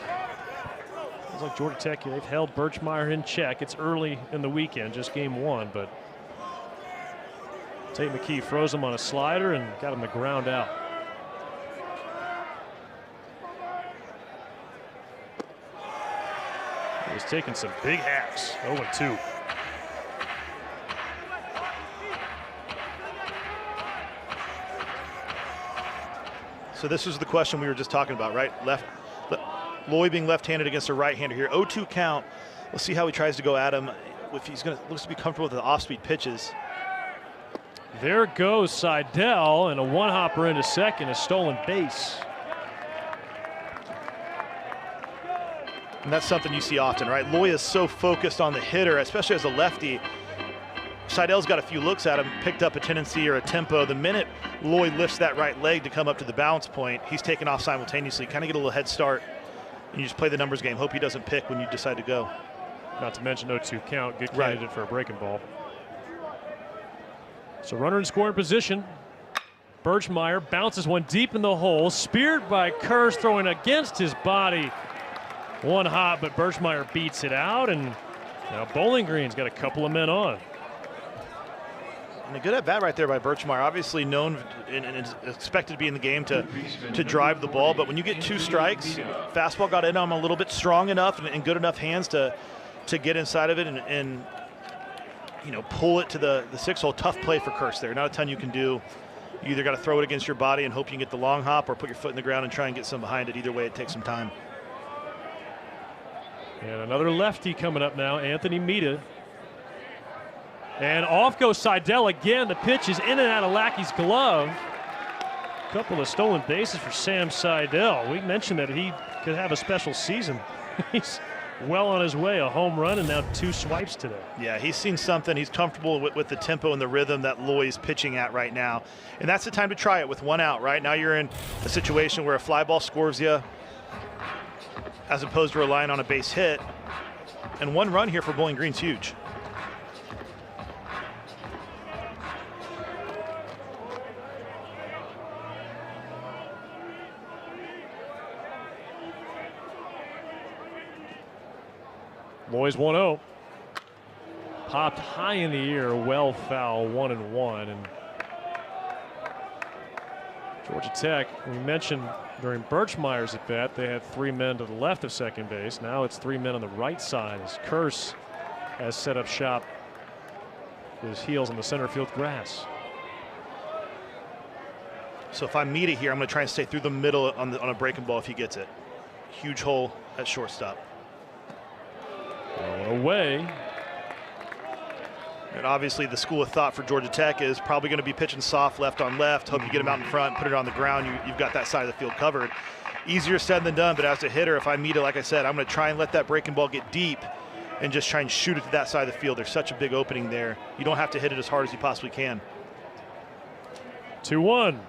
Feels like Georgia Tech, they've held Birchmeyer in check. It's early in the weekend, just game 1, but Tate McKee froze him on a slider and got him the ground out. He's taking some big hacks. 0-2. So this is the question we were just talking about, right? Lloyd being left-handed against a right-hander here. 0-2 count. We'll see how he tries to go at him. If he's going to looks to be comfortable with the off-speed pitches. There goes Seidel, and a one-hopper into second, a stolen base. And that's something you see often, right? Loy is so focused on the hitter, especially as a lefty. Seidel's got a few looks at him, picked up a tendency or a tempo. The minute Loy lifts that right leg to come up to the balance point, he's taken off simultaneously. Kind of get a little head start, and you just play the numbers game. Hope he doesn't pick when you decide to go. Not to mention 0-2 count, good candidate for a breaking ball. So runner in scoring position. Birchmeyer bounces one deep in the hole, speared by Kurz, throwing against his body. One hop, but Birchmeyer beats it out, and now Bowling Green's got a couple of men on. And a good at bat right there by Birchmeyer. Obviously known and is expected to be in the game to drive the ball, but when you get 2 strikes, fastball got in on him a little bit strong enough and good enough hands to get inside of it and you know, pull it to the 6-hole. Tough play for Kurz there. Not a ton you can do. You either got to throw it against your body and hope you can get the long hop, or put your foot in the ground and try and get some behind it. Either way, it takes some time. And another lefty coming up now, Anthony Mita. And off goes Seidel again. The pitch is in and out of Lackey's glove. A couple of stolen bases for Sam Seidel. We mentioned that he could have a special season. He's well on his way, a home run and now 2 swipes today. Yeah, he's seen something. He's comfortable with the tempo and the rhythm that Loy's pitching at right now. And that's the time to try it with 1 out, right? Now you're in a situation where a fly ball scores you as opposed to relying on a base hit. And 1 run here for Bowling Green's huge. Loy's 1-0. Popped high in the air, well foul, 1-1. And Georgia Tech, we mentioned during Birchmeyer's at bat, they had 3 men to the left of second base. Now it's 3 men on the right side as Kurz has set up shop with his heels on the center field grass. So if I meet it here, I'm going to try and stay through the middle on a breaking ball if he gets it. Huge hole at shortstop. Going away. And obviously the school of thought for Georgia Tech is probably going to be pitching soft left on left. Hope you get him out in front, put it on the ground. You've got that side of the field covered. Easier said than done, but as a hitter, if I meet it, like I said, I'm going to try and let that breaking ball get deep and just try and shoot it to that side of the field. There's such a big opening there. You don't have to hit it as hard as you possibly can. 2-1.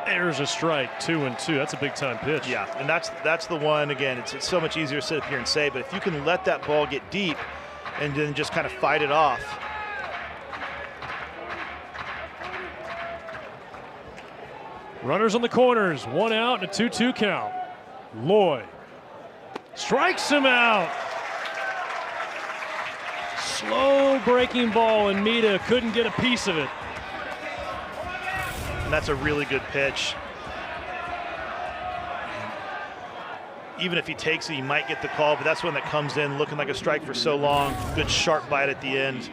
There's a strike, 2-2. That's a big time pitch. Yeah, and that's the one. Again, it's so much easier to sit up here and say, but if you can let that ball get deep and then just kind of fight it off. Runners on the corners, 1 out and a 2-2 count. Loy strikes him out. Slow breaking ball, and Mita couldn't get a piece of it. And that's a really good pitch. Even if he takes it, he might get the call, but that's one that comes in looking like a strike for so long. Good sharp bite at the end.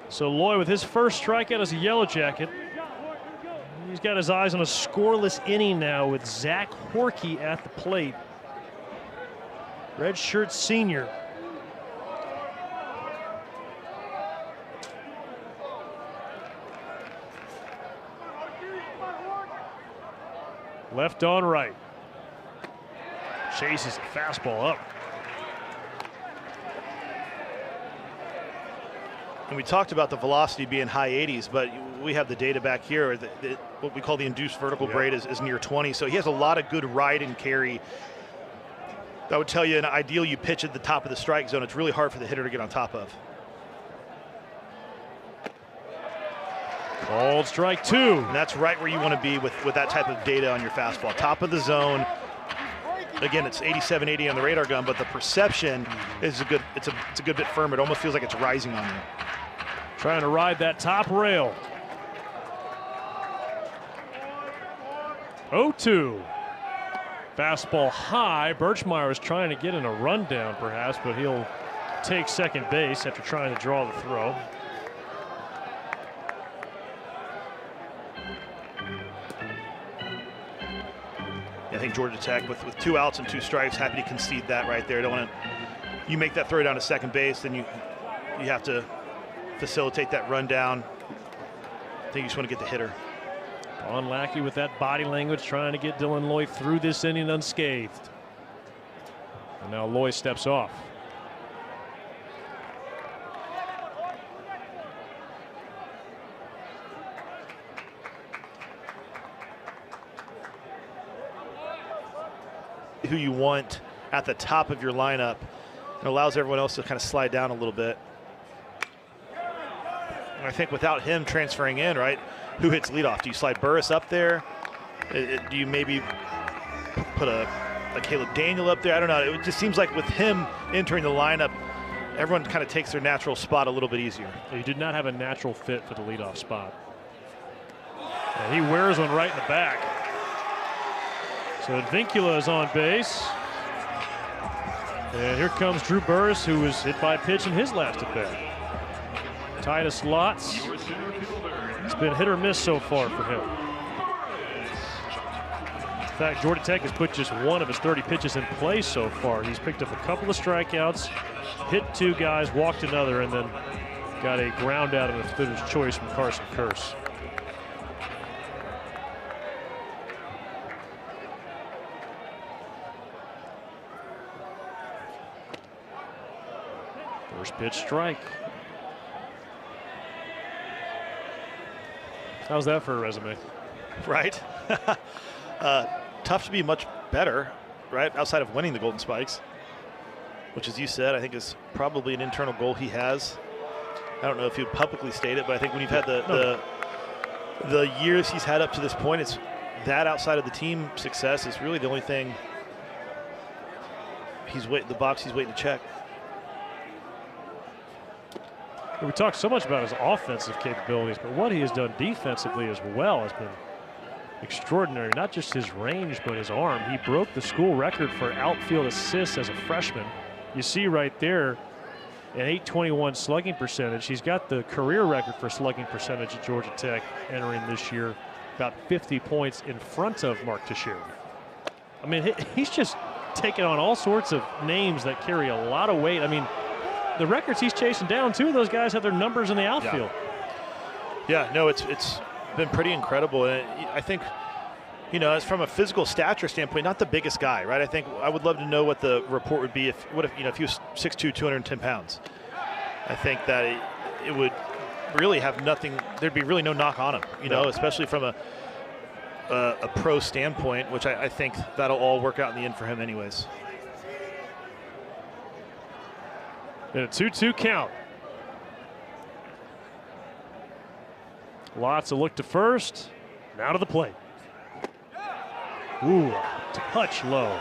So Loy with his first strikeout as a Yellow Jacket. He's got his eyes on a scoreless inning now with Zach Horkey at the plate. Redshirt senior. Left on right. Chases a fastball up. And we talked about the velocity being high 80s, but we have the data back here. What we call the induced vertical braid is near 20. So he has a lot of good ride and carry. That would tell you an ideal you pitch at the top of the strike zone. It's really hard for the hitter to get on top of. Called strike 2. And that's right where you want to be with that type of data on your fastball. Top of the zone. Again, it's 87, 80 on the radar gun, but the perception is it's a good bit firmer. It almost feels like it's rising on you. Trying to ride that top rail. 0-2. Fastball high. Birchmeyer is trying to get in a rundown perhaps, but he'll take second base after trying to draw the throw. I think Georgia Tech with 2 outs and 2 strikes, happy to concede that right there. Don't want to. You make that throw down to second base, then you have to facilitate that rundown. I think you just want to get the hitter. Don Lackey with that body language, trying to get Dylan Loy through this inning unscathed. And now Loy steps off. Who you want at the top of your lineup and allows everyone else to kind of slide down a little bit. And I think without him transferring in, right, who hits leadoff? Do you slide Burris up there? Do you maybe put a Caleb Daniel up there? I don't know. It just seems like with him entering the lineup, everyone kind of takes their natural spot a little bit easier. He did not have a natural fit for the leadoff spot. And he wears one right in the back. So Advincula is on base. And here comes Drew Burris, who was hit by a pitch in his last at bat. Titus Lotz. It's been hit or miss so far for him. In fact, Georgia Tech has put just 1 of his 30 pitches in play so far. He's picked up a couple of strikeouts, hit 2 guys, walked another, and then got a ground out of the hitter's choice from Carson Kearse. First pitch strike. How's that for a resume? Right. Tough to be much better, right, outside of winning the Golden Spikes, which, as you said, I think is probably an internal goal he has. I don't know if he would publicly state it, but I think when you've had the years he's had up to this point, it's that outside of the team success is really the only thing the box he's waiting to check. We talked so much about his offensive capabilities, but what he has done defensively as well has been extraordinary. Not just his range, but his arm. He broke the school record for outfield assists as a freshman. You see right there an .821 slugging percentage. He's got the career record for slugging percentage at Georgia Tech entering this year, about 50 points in front of Mark Teixeira. I mean, he's just taken on all sorts of names that carry a lot of weight. I mean, the records he's chasing down, 2 of those guys have their numbers in the outfield. Yeah, no, it's been pretty incredible. And I think you know, as from a physical stature standpoint, not the biggest guy, right? I think I would love to know what the report would be if you know, if he was 6'2", 210 pounds. I think that it would really have nothing. There'd be really no knock on him, you know, especially from a pro standpoint, which I think that'll all work out in the end for him anyways. And a 2-2 count. Lots of look to first. Now to the plate. Ooh, touch low.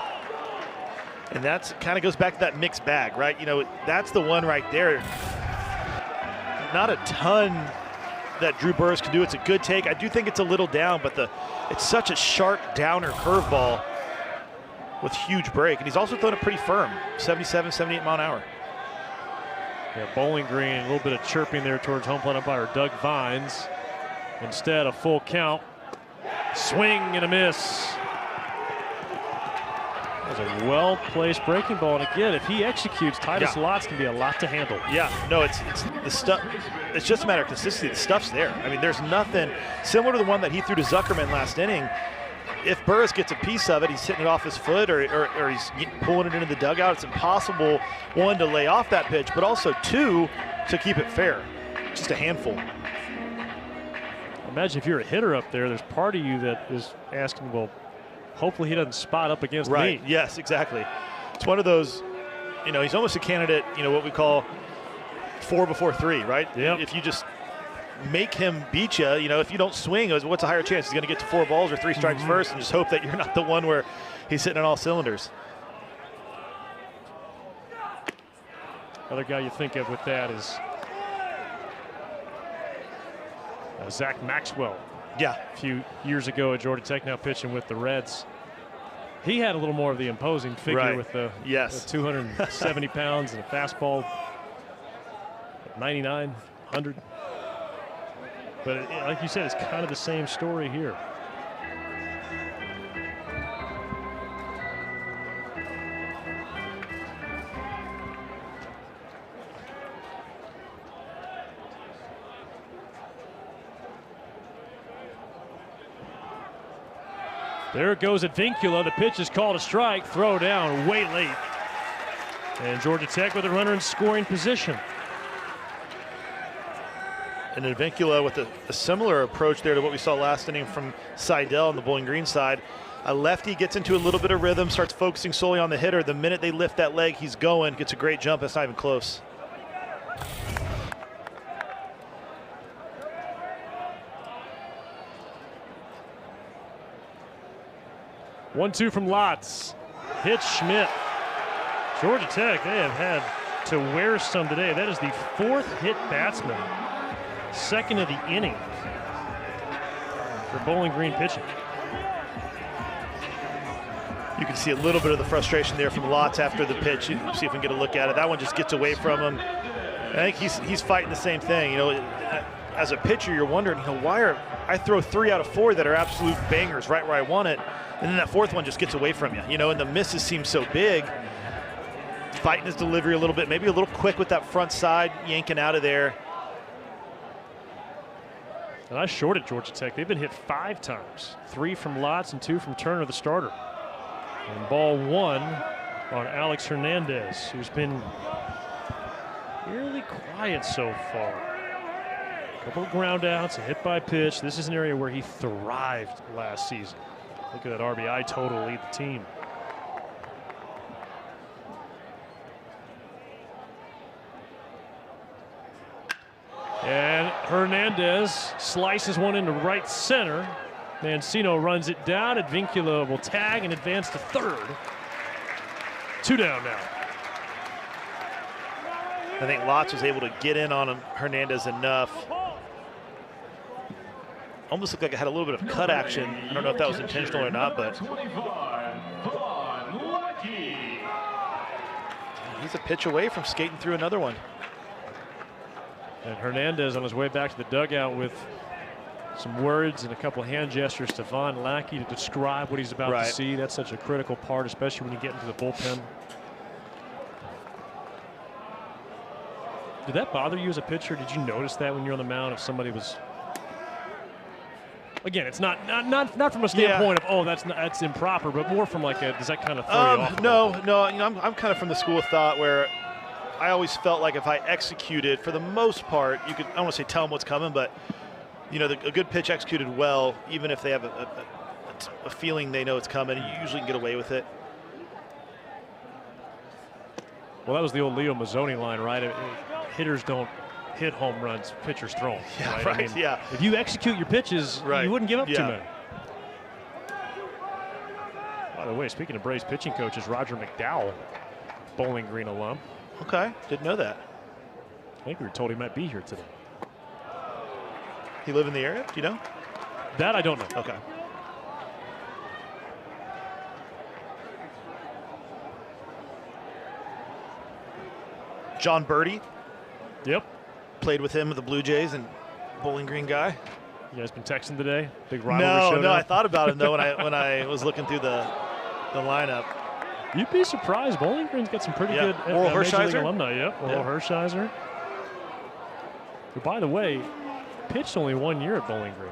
And that's kind of goes back to that mixed bag, right? You know, that's the one right there. Not a ton that Drew Burress can do. It's a good take. I do think it's a little down, but it's such a sharp downer curveball with huge break. And he's also thrown it pretty firm, 77, 78 mile an hour. Yeah, Bowling Green, a little bit of chirping there towards home plate umpire Doug Vines. Instead, a full count. Swing and a miss. That was a well-placed breaking ball. And again, if he executes, Titus Lotz can be a lot to handle. Yeah, no, it's the stuff. It's just a matter of consistency. The stuff's there. I mean, there's nothing similar to the one that he threw to Zuckerman last inning. If Burress gets a piece of it, he's hitting it off his foot or he's pulling it into the dugout. It's impossible, one, to lay off that pitch, but also, two, to keep it fair. Just a handful. Imagine if you're a hitter up there, there's part of you that is asking, well, hopefully he doesn't spot up against me. Yes, exactly. It's one of those, you know, he's almost a candidate, you know, what we call 4 before 3, right? Yep. If you just make him beat you, you know, if you don't swing, what's a higher chance? He's going to get to 4 balls or 3 strikes first, and just hope that you're not the one where he's hitting on all cylinders. Other guy you think of with that is Zach Maxwell. Yeah. A few years ago at Georgia Tech, now pitching with the Reds. He had a little more of the imposing figure with the 270 pounds and a fastball at 99, 100. But like you said, it's kind of the same story here. There goes Advincula. The pitch is called a strike. Throw down way late. And Georgia Tech with a runner in scoring position. And Advincula with a similar approach there to what we saw last inning from Seidel on the Bowling Green side. A lefty gets into a little bit of rhythm, starts focusing solely on the hitter. The minute they lift that leg, he's going. Gets a great jump. That's not even close. One-two from Lotz. Hit Schmidt. Georgia Tech, they have had to wear some today. That is the 4th hit batsman. 2nd of the inning for Bowling Green pitching. You can see a little bit of the frustration there from Lotz after the pitch. See if we can get a look at it. That one just gets away from him. I think he's fighting the same thing. You know, as a pitcher, you're wondering, you know, why I throw 3 out of 4 that are absolute bangers right where I want it, and then that 4th one just gets away from you. You know, and the misses seem so big. Fighting his delivery a little bit, maybe a little quick with that front side, yanking out of there. And I shorted Georgia Tech. They've been hit 5 times. 3 from Lotz and 2 from Turner, the starter. And ball 1 on Alex Hernandez, who's been fairly quiet so far. A couple of ground outs, a hit by pitch. This is an area where he thrived last season. Look at that RBI total, lead the team. And Hernandez slices one into right center. Mancino runs it down. Advincula will tag and advance to 3rd. 2 down now. I think Lotz was able to get in on Hernandez enough. Almost looked like it had a little bit of cut action. I don't know if that was intentional or not, but he's a pitch away from skating through another one. And Hernandez on his way back to the dugout with some words and a couple of hand gestures to Von Lackey to describe what he's about to see. That's such a critical part, especially when you get into the bullpen. Did that bother you as a pitcher? Did you notice that when you're on the mound if somebody was Again, it's not from a standpoint of, oh, that's improper, but more from like does that kind of throw you off? No. You know, I'm kind of from the school of thought where I always felt like if I executed, for the most part, you could, I don't want to say tell them what's coming, but, you know, a good pitch executed well, even if they have a feeling they know it's coming, you usually can get away with it. Well, that was the old Leo Mazzoni line, right? Hitters don't hit home runs, pitchers throw them. Yeah, right. right. I mean, yeah. If you execute your pitches, you wouldn't give up too many. By the way, speaking of Braves pitching coaches, Roger McDowell, Bowling Green alum. Okay, didn't know that. I think we were told he might be here today. He live in the area? Do you know? That I don't know. Okay. John Birdie. Yep. Played with him with the Blue Jays and Bowling Green guy. You guys been texting today? Big rivalry No, I thought about him though when I was looking through the lineup. You'd be surprised. Bowling Green's got some pretty good Oral Major League Hershiser alumni. Yep, Oral Hershiser. Who, by the way, pitched only 1 year at Bowling Green.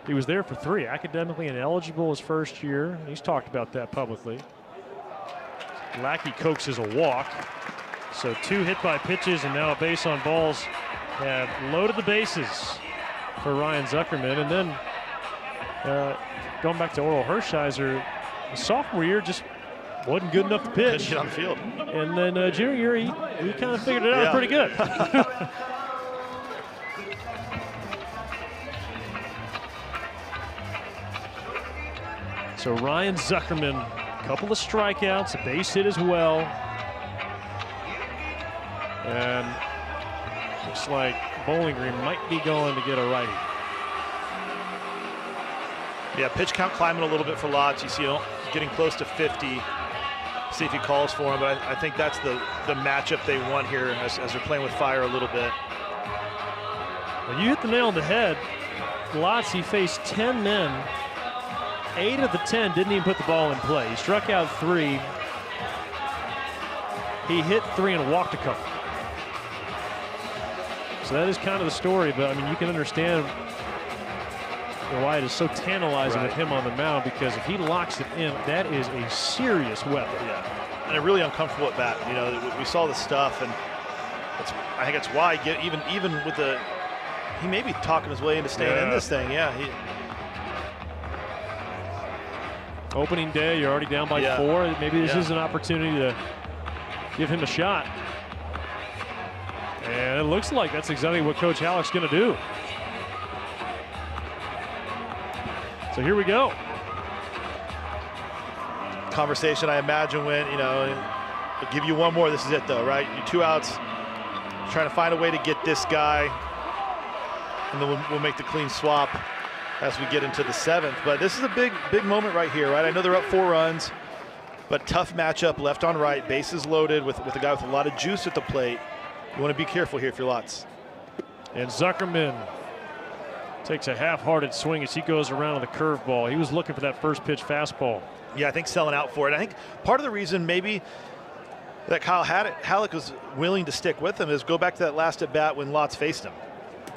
He was there for 3, academically ineligible his first year. He's talked about that publicly. Lackey coaxes a walk. So 2 hit by pitches and now a base on balls have loaded the bases for Ryan Zuckerman. And then going back to Oral Hershiser, the sophomore year just wasn't good enough to pitch. Couldn't get on the field. And then junior year, he kind of figured it out pretty good. So Ryan Zuckerman, a couple of strikeouts, a base hit as well. And looks like Bowling Green might be going to get a righty. Yeah, pitch count climbing a little bit for Lotz. You see him getting close to 50. See if he calls for him, but I think that's the matchup they want here as they're playing with fire a little bit. Well, you hit the nail on the head. Lotz, he faced 10 men. 8 of the 10 didn't even put the ball in play. He struck out 3. He hit 3 and walked a couple. So that is kind of the story, but I mean, you can understand why it is so tantalizing with him on the mound, because if he locks it in, that is a serious weapon. Yeah, and a really uncomfortable at bat. You know, we saw the stuff, and I think that's why even with he may be talking his way into staying in this thing. Yeah. Opening day, you're already down by 4. Maybe this is an opportunity to give him a shot. And it looks like that's exactly what Coach Halleck's going to do. So here we go. Conversation, I imagine, when, you know, I'll give you one more. This is it, though, right? You 2 outs, trying to find a way to get this guy, and then we'll make the clean swap as we get into the 7th. But this is a big moment right here, right? I know they're up 4 runs, but tough matchup, left on right, bases loaded with a guy with a lot of juice at the plate. You want to be careful here if you're Lotz. And Zuckerman takes a half-hearted swing as he goes around on the curveball. He was looking for that first pitch fastball. Yeah, I think selling out for it. I think part of the reason maybe that Kyle Halleck was willing to stick with him is go back to that last at bat when Lotz faced him.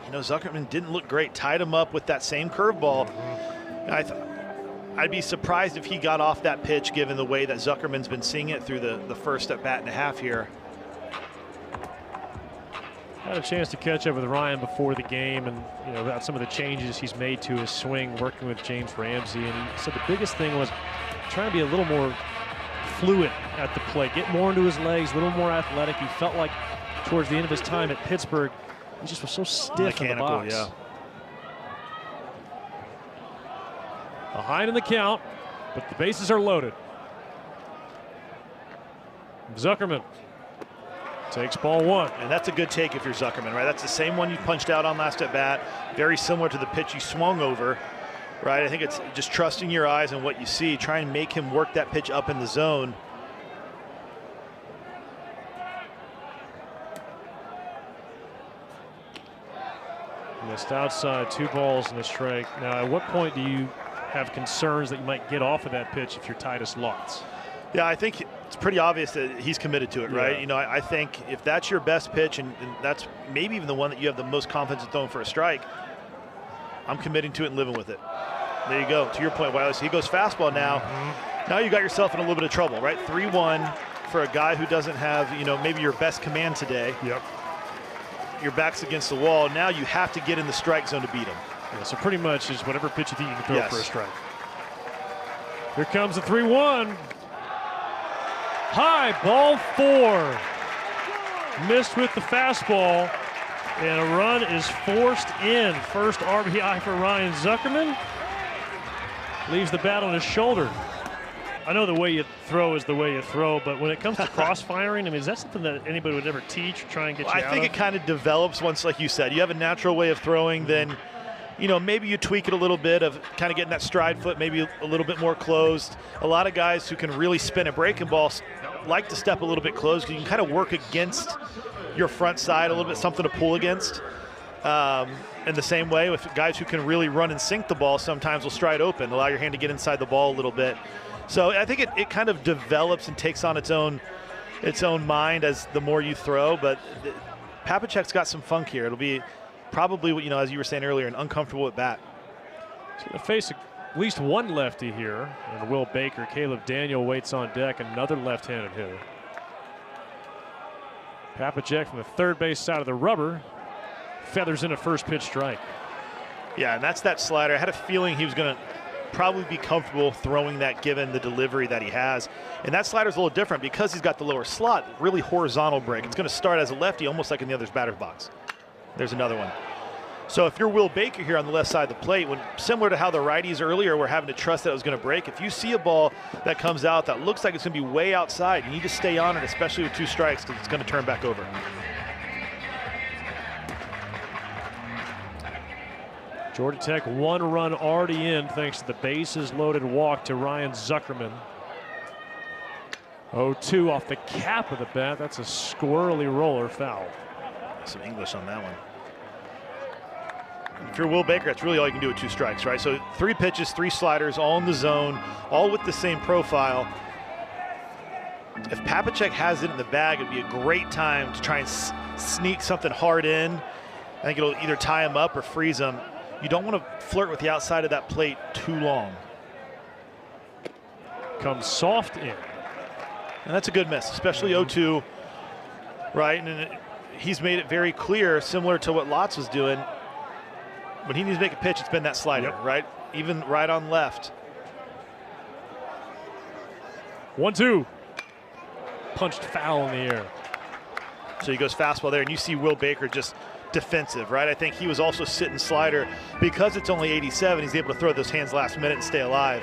You know, Zuckerman didn't look great, tied him up with that same curveball. I'd be surprised if he got off that pitch given the way that Zuckerman's been seeing it through the first at bat and a half here. Had a chance to catch up with Ryan before the game, and you know, about some of the changes he's made to his swing, working with James Ramsey. And he said the biggest thing was trying to be a little more fluid at the plate, get more into his legs, a little more athletic. He felt like towards the end of his time at Pittsburgh, he just was so stiff in the box. Yeah. Behind in the count, but the bases are loaded. Zuckerman takes ball 1. And that's a good take if you're Zuckerman, right? That's the same one you punched out on last at bat. Very similar to the pitch you swung over, right? I think it's just trusting your eyes and what you see. Try and make him work that pitch up in the zone. Missed outside, 2 balls and a strike. Now, at what point do you have concerns that you might get off of that pitch if you're Titus Lotz? Yeah, I think it's pretty obvious that he's committed to it, right? You know, I think if that's your best pitch and that's maybe even the one that you have the most confidence in throwing for a strike, I'm committing to it and living with it. There you go. To your point, Wiley. So he goes fastball now. Now you got yourself in a little bit of trouble, right? 3-1 for a guy who doesn't have, maybe your best command today. Yep. Your back's against the wall. Now you have to get in the strike zone to beat him. Yeah, so pretty much is whatever pitch you think you can throw Yes. for a strike. Here comes the 3-1. High, ball 4. Missed with the fastball, and a run is forced in. First RBI for Ryan Zuckerman. Leaves the bat on his shoulder. I know the way you throw is the way you throw, but when it comes to cross-firing, is that something that anybody would ever teach or try and get you out of? I think it kind of develops once, like you said, you have a natural way of throwing, then, maybe you tweak it a little bit of kind of getting that stride foot maybe a little bit more closed. A lot of guys who can really spin a breaking ball like to step a little bit closed. You can kind of work against your front side a little bit, something to pull against. In the same way, with guys who can really run and sink the ball, sometimes will stride open, allow your hand to get inside the ball a little bit. So I think it kind of develops and takes on its own mind as the more you throw. But Papacek's got some funk here. It'll be probably, as you were saying earlier, an uncomfortable at bat. He's going to face at least one lefty here, and Will Baker. Caleb Daniel waits on deck, another left-handed hitter. Papacek from the third base side of the rubber feathers in a first pitch strike. Yeah, and that's that slider. I had a feeling he was going to probably be comfortable throwing that given the delivery that he has. And that slider's a little different because he's got the lower slot, really horizontal break. It's going to start as a lefty, almost like in the other's batter's box. There's another one. So if you're Will Baker here on the left side of the plate, when similar to how the righties earlier were having to trust that it was going to break, if you see a ball that comes out that looks like it's going to be way outside, you need to stay on it, especially with 2 strikes, because it's going to turn back over. Georgia Tech 1 run already in thanks to the bases loaded walk to Ryan Zuckerman. 0-2 off the cap of the bat. That's a squirrely roller foul. Some English on that one. If you're Will Baker, that's really all you can do with 2 strikes, right? So 3 pitches, 3 sliders, all in the zone, all with the same profile. If Papacek has it in the bag, it'd be a great time to try and sneak something hard in. I think it'll either tie him up or freeze him. You don't want to flirt with the outside of that plate too long. Comes soft in. And that's a good miss, especially 0-2, right? And he's made it very clear, similar to what Lotz was doing. When he needs to make a pitch, it's been that slider, right? Even right on left. 1-2. Punched foul in the air. So he goes fastball there, and you see Will Baker just defensive, right? I think he was also sitting slider. Because it's only 87, he's able to throw those hands last minute and stay alive.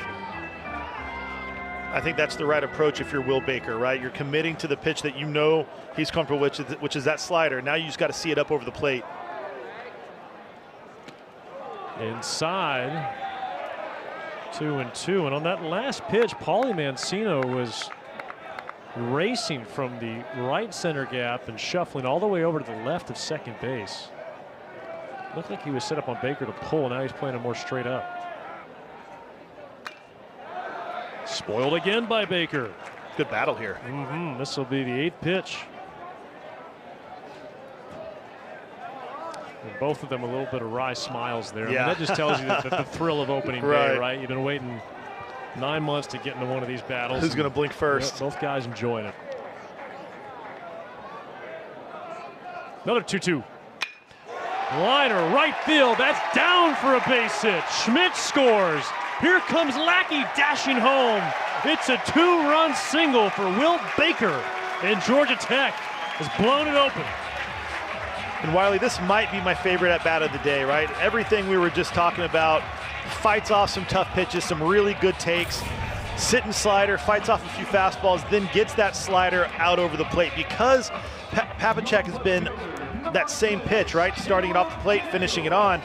I think that's the right approach if you're Will Baker, right? You're committing to the pitch that you know he's comfortable with, which is that slider. Now you just got to see it up over the plate. Inside, 2-2, and on that last pitch, Paulie Mancino was racing from the right center gap and shuffling all the way over to the left of second base. Looked like he was set up on Baker to pull, and now he's playing him more straight up. Spoiled again by Baker. Good battle here. This will be the 8th pitch. And both of them a little bit of wry smiles there. Yeah. I mean, that just tells you the thrill of opening day, right? You've been waiting 9 months to get into one of these battles. Who's going to blink first? Both guys enjoying it. Another 2-2. Liner, right field. That's down for a base hit. Schmidt scores. Here comes Lackey dashing home. It's a 2-run single for Will Baker. And Georgia Tech has blown it open. And Wiley, this might be my favorite at bat of the day, right? Everything we were just talking about, fights off some tough pitches, some really good takes, sitting slider, fights off a few fastballs, then gets that slider out over the plate. Because Papacek has been that same pitch, right? Starting it off the plate, finishing it on.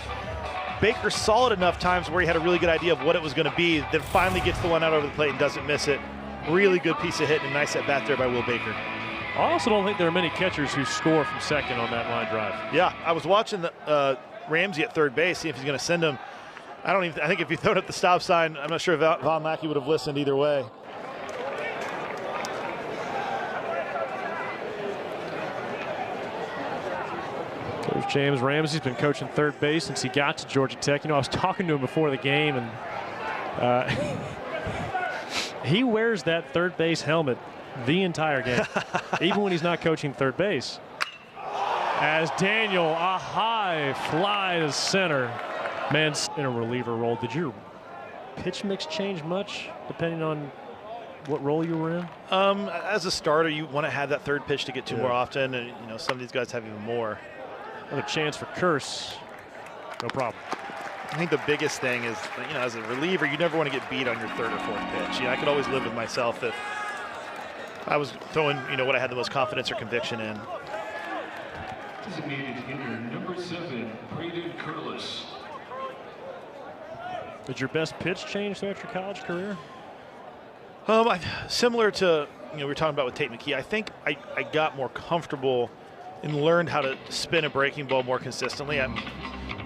Baker saw it enough times where he had a really good idea of what it was going to be, then finally gets the one out over the plate and doesn't miss it. Really good piece of hit and a nice at bat there by Will Baker. I also don't think there are many catchers who score from second on that line drive. Yeah, I was watching the Ramsey at third base, see if he's going to send him. I think if he threw it at the stop sign, I'm not sure if Von Lackey would have listened either way. Coach Coach James Ramsey's been coaching third base since he got to Georgia Tech. You know, I was talking to him before the game, and he wears that third base helmet the entire game, even when he's not coaching third base. As Daniel, a high fly to center. Man, in a reliever role, did your pitch mix change much depending on what role you were in? As a starter, you want to have that third pitch to get to more often, and you know some of these guys have even more. Another chance for Curse. No problem. I think the biggest thing is, you know, as a reliever, you never want to get beat on your third or fourth pitch. You know, I could always live with myself if I was throwing, you know, what I had the most confidence or conviction in. Designated hitter number 7, Braden Curlis. Did your best pitch change throughout your college career? Similar to, you know, we were talking about with Tate McKee, I think I got more comfortable and learned how to spin a breaking ball more consistently.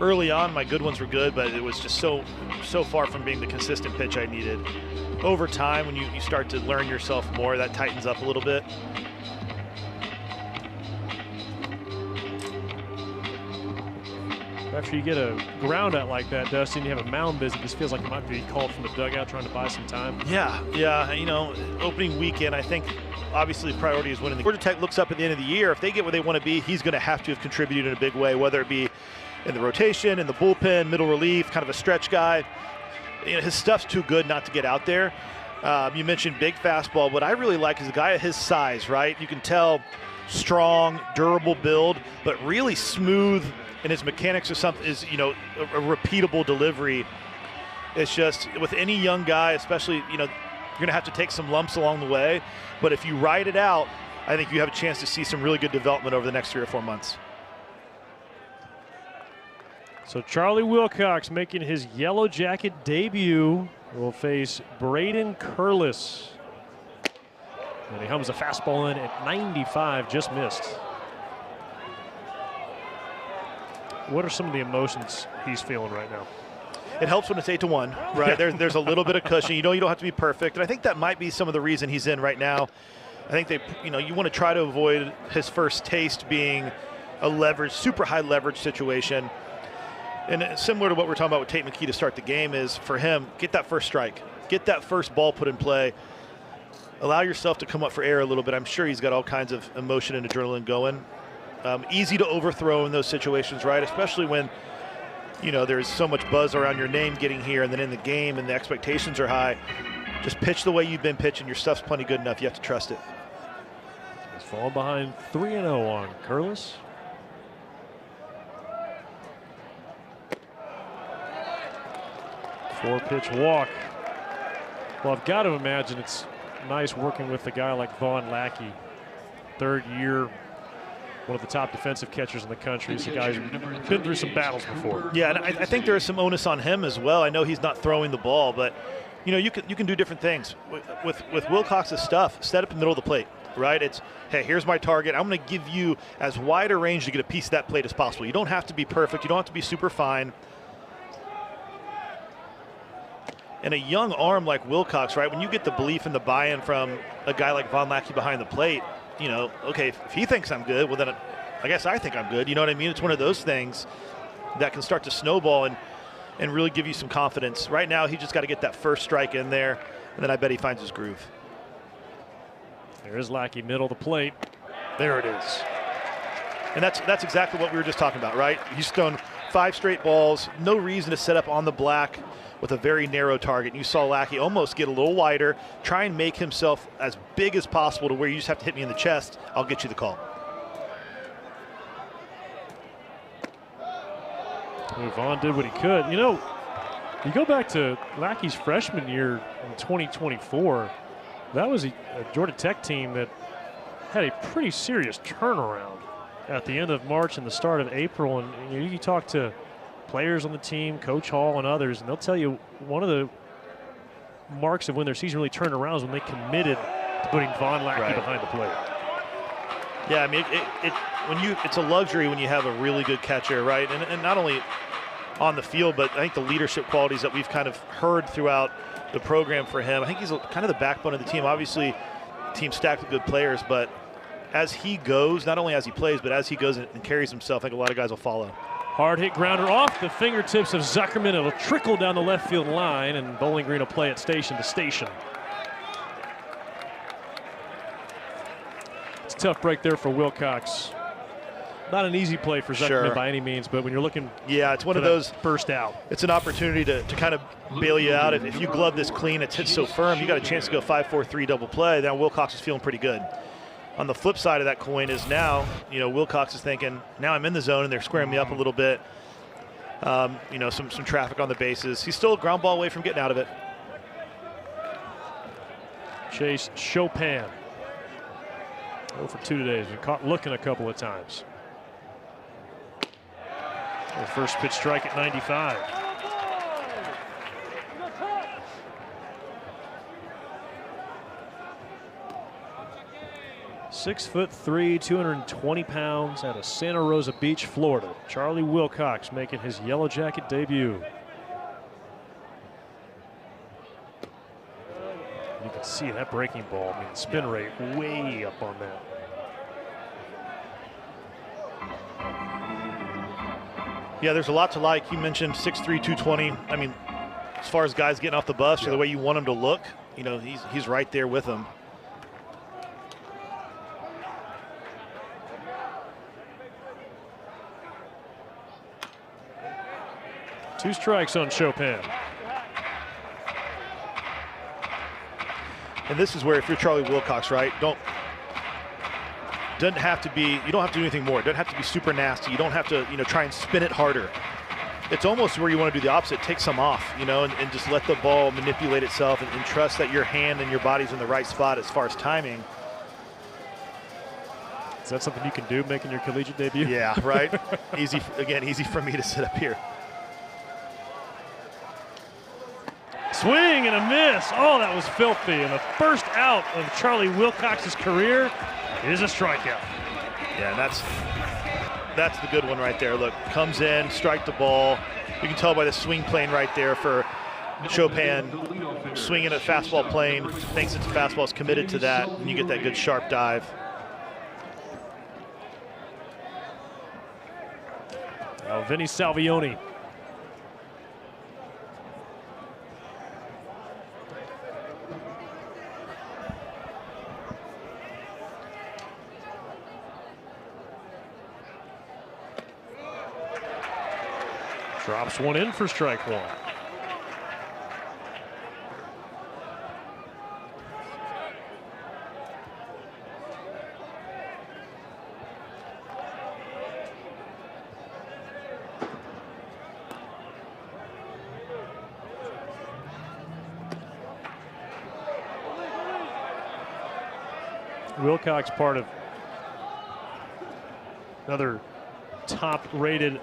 Early on, my good ones were good, but it was just so far from being the consistent pitch I needed. Over time, when you start to learn yourself more, that tightens up a little bit. After you get a ground out like that, Dustin, you have a mound visit. This feels like it might be called from the dugout trying to buy some time. Yeah. You know, opening weekend, I think obviously the priority is winning. Georgia Tech looks up at the end of the year. If they get where they want to be, he's going to have to have contributed in a big way, whether it be in the rotation, in the bullpen, middle relief, kind of a stretch guy. You know, his stuff's too good not to get out there. You mentioned big fastball. What I really like is a guy of his size, right? You can tell strong, durable build, but really smooth. And his mechanics or something is, you know, a repeatable delivery. It's just with any young guy, especially, you know, you're going to have to take some lumps along the way. But if you ride it out, I think you have a chance to see some really good development over the next 3 or 4 months. So Charlie Wilcox making his Yellow Jacket debut will face Braden Curlis. And he hums a fastball in at 95, just missed. What are some of the emotions he's feeling right now? It helps when it's 8-1, right? There's a little bit of cushion. You know, you don't have to be perfect, and I think that might be some of the reason he's in right now. I think you want to try to avoid his first taste being a leverage, super high leverage situation. And similar to what we're talking about with Tate McKee to start the game is for him, get that first strike, get that first ball put in play, allow yourself to come up for air a little bit. I'm sure he's got all kinds of emotion and adrenaline going. Easy to overthrow in those situations, right? Especially when, you know, there's so much buzz around your name getting here and then in the game and the expectations are high. Just pitch the way you've been pitching. Your stuff's plenty good enough. You have to trust it. He's falling behind 3-0 on Curlis. Four-pitch walk. Well, I've got to imagine it's nice working with a guy like Vaughn Lackey. Third year, one of the top defensive catchers in the country. He's a guy who's been through some battles before. Yeah, and I think there is some onus on him as well. I know he's not throwing the ball, but you know, you can do different things with Wilcox's stuff. Set up in the middle of the plate, right? It's, hey, here's my target. I'm going to give you as wide a range to get a piece of that plate as possible. You don't have to be perfect. You don't have to be super fine. And a young arm like Wilcox, right? When you get the belief and the buy-in from a guy like Vaughn Lackey behind the plate, you know, okay, if he thinks I'm good, well then I guess I think I'm good. You know what I mean? It's one of those things that can start to snowball and really give you some confidence. Right now, he just got to get that first strike in there, and then I bet he finds his groove. There's Lackey, middle of the plate. There it is. And that's exactly what we were just talking about, right? He's thrown 5 straight balls, no reason to set up on the black with a very narrow target. And you saw Lackey almost get a little wider, try and make himself as big as possible to where you just have to hit me in the chest. I'll get you the call. Vaughn did what he could. You know, you go back to Lackey's freshman year in 2024, that was a Georgia Tech team that had a pretty serious turnaround at the end of March and the start of April. And you talk to players on the team, Coach Hall and others, and they'll tell you one of the marks of when their season really turned around is when they committed to putting Vaughn Lackey behind the plate. Yeah, I mean, it's a luxury when you have a really good catcher, right? And not only on the field, but I think the leadership qualities that we've kind of heard throughout the program for him. I think he's kind of the backbone of the team. Obviously, the team stacked with good players, but as he goes, not only as he plays, but as he goes and carries himself, I think a lot of guys will follow. Hard hit grounder off the fingertips of Zuckerman. It'll trickle down the left field line, and Bowling Green will play it station to station. It's a tough break there for Wilcox. Not an easy play for Zuckerman by any means, but when you're looking it's one of those first out. It's an opportunity to kind of bail you out. If you glove this clean, it's hit so firm, you got a chance to go 5-4-3 double play. Now Wilcox is feeling pretty good. On the flip side of that coin is now, Wilcox is thinking, now I'm in the zone and they're squaring me up a little bit. Some traffic on the bases. He's still a ground ball away from getting out of it. Chase Chopin. 0 for 2 today. He's been caught looking a couple of times. The first pitch strike at 95. "6'3", 220 pounds, out of Santa Rosa Beach, Florida. Charlie Wilcox making his Yellow Jacket debut. You can see that breaking ball. I mean, spin rate way up on that. Yeah, there's a lot to like. You mentioned 6'3", 220. I mean, as far as guys getting off the bus or the way you want him to look, he's right there with them. Two strikes on Chopin. And this is where, if you're Charlie Wilcox, right, you don't have to do anything more. It doesn't have to be super nasty. You don't have to, try and spin it harder. It's almost where you want to do the opposite, take some off, and just let the ball manipulate itself and trust that your hand and your body's in the right spot as far as timing. Is that something you can do making your collegiate debut? Yeah, right. Easy for me to sit up here. Swing and a miss. Oh, that was filthy. And the first out of Charlie Wilcox's career is a strikeout. Yeah, that's the good one right there. Look, comes in, strike the ball. You can tell by the swing plane right there for Chopin. Swinging at fastball plane, thinks it's a fastball, is committed to that, and you get that good sharp dive. Now Vinny Salvioni. Drops one in for strike one. Wilcox part of another top-rated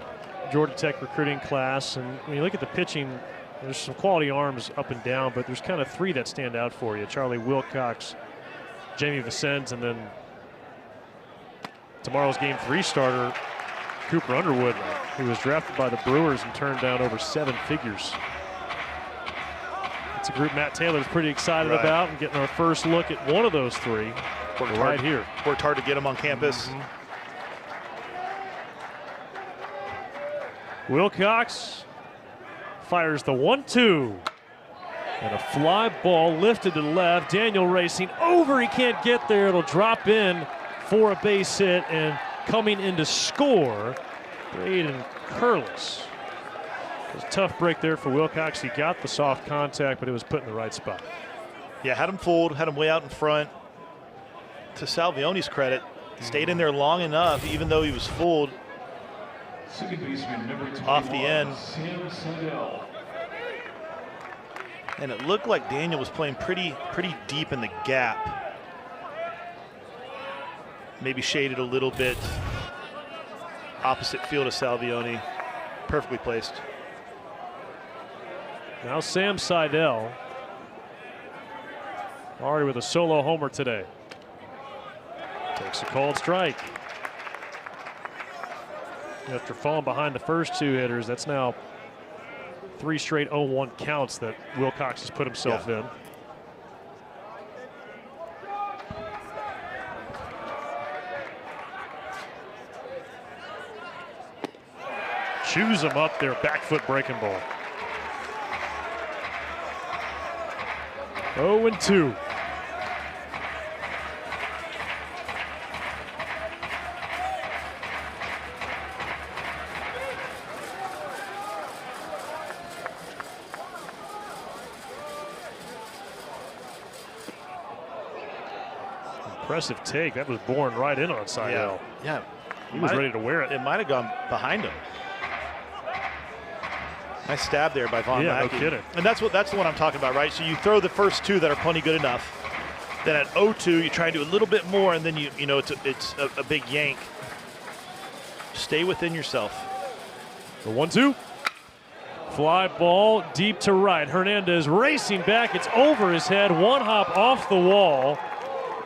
Georgia Tech recruiting class, and when you look at the pitching, there's some quality arms up and down, but there's kind of three that stand out for you: Charlie Wilcox, Jamie Vicens, and then tomorrow's Game 3 starter Cooper Underwood, who was drafted by the Brewers and turned down over 7 figures. It's a group Matt Taylor's pretty excited about, and getting our first look at one of those three right here. Worked hard to get him on campus. Wilcox fires the 1-2. And a fly ball lifted to left. Daniel racing over. He can't get there. It'll drop in for a base hit. And coming in to score, Braden Curlis. It was a tough break there for Wilcox. He got the soft contact, but it was put in the right spot. Yeah, had him fooled, had him way out in front. To Salvioni's credit, stayed in there long enough, even though he was fooled. Off the end. And it looked like Daniel was playing pretty deep in the gap. Maybe shaded a little bit opposite field of Salvioni. Perfectly placed. Now Sam Seidel, already with a solo homer today. Takes a called strike. After falling behind the first 2 hitters, that's now 3 straight 0-1 counts that Wilcox has put himself in. chews him up there, back foot breaking ball. 0-2. Impressive take. That was born right in on Seidel. Yeah. He was ready to wear it. It might have gone behind him. Nice stab there by Von Yeah, Lackey. no kidding. And that's the one I'm talking about, right? So you throw the first two that are plenty good enough. Then at 0-2, you try and do a little bit more, and then you know it's a big yank. Stay within yourself. The 1-2. Fly ball deep to right. Hernandez racing back. It's over his head. One hop off the wall.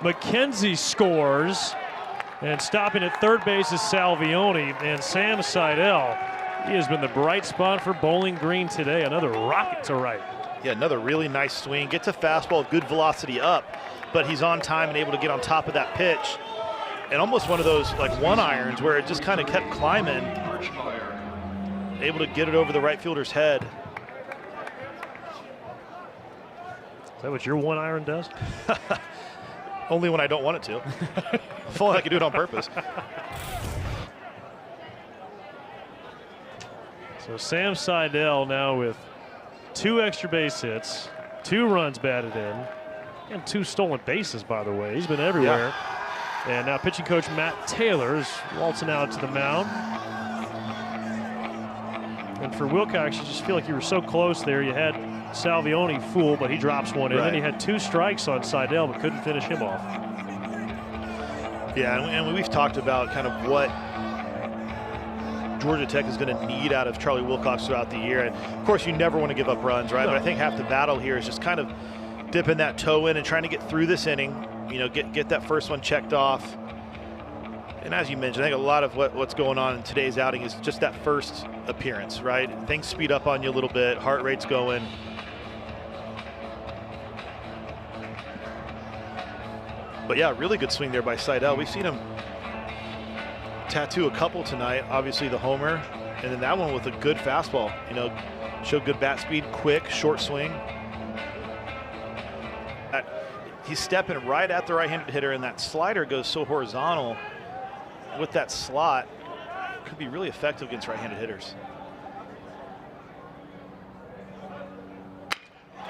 McKenzie scores. And stopping at third base is Salvioni. And Sam Seidel, he has been the bright spot for Bowling Green today. Another rocket to right. Yeah, another really nice swing. Gets a fastball, good velocity up, but he's on time and able to get on top of that pitch. And almost one of those like one irons where it just kind of kept climbing. Able to get it over the right fielder's head. Is that what your one iron does? Only when I don't want it to. If only I could do it on purpose. So Sam Seidel now with 2 extra base hits, 2 runs batted in, and 2 stolen bases, by the way. He's been everywhere. Yeah. And now pitching coach Matt Taylor is waltzing out to the mound. And for Wilcox, you just feel like you were so close there. You had Salvioni fool, but he drops one in. Right. Then he had 2 strikes on Seidel, but couldn't finish him off. Yeah, and we've talked about kind of what Georgia Tech is going to need out of Charlie Wilcox throughout the year. And of course, you never want to give up runs, right? No. But I think half the battle here is just kind of dipping that toe in and trying to get through this inning. You know, get that first one checked off. And as you mentioned, I think a lot of what's going on in today's outing is just that first appearance, right? Things speed up on you a little bit, heart rate's going. But yeah, really good swing there by Seidel. We've seen him tattoo a couple tonight, obviously the homer, and then that one with a good fastball. You know, showed good bat speed, quick, short swing. He's stepping right at the right-handed hitter, and that slider goes so horizontal with that slot. Could be really effective against right-handed hitters.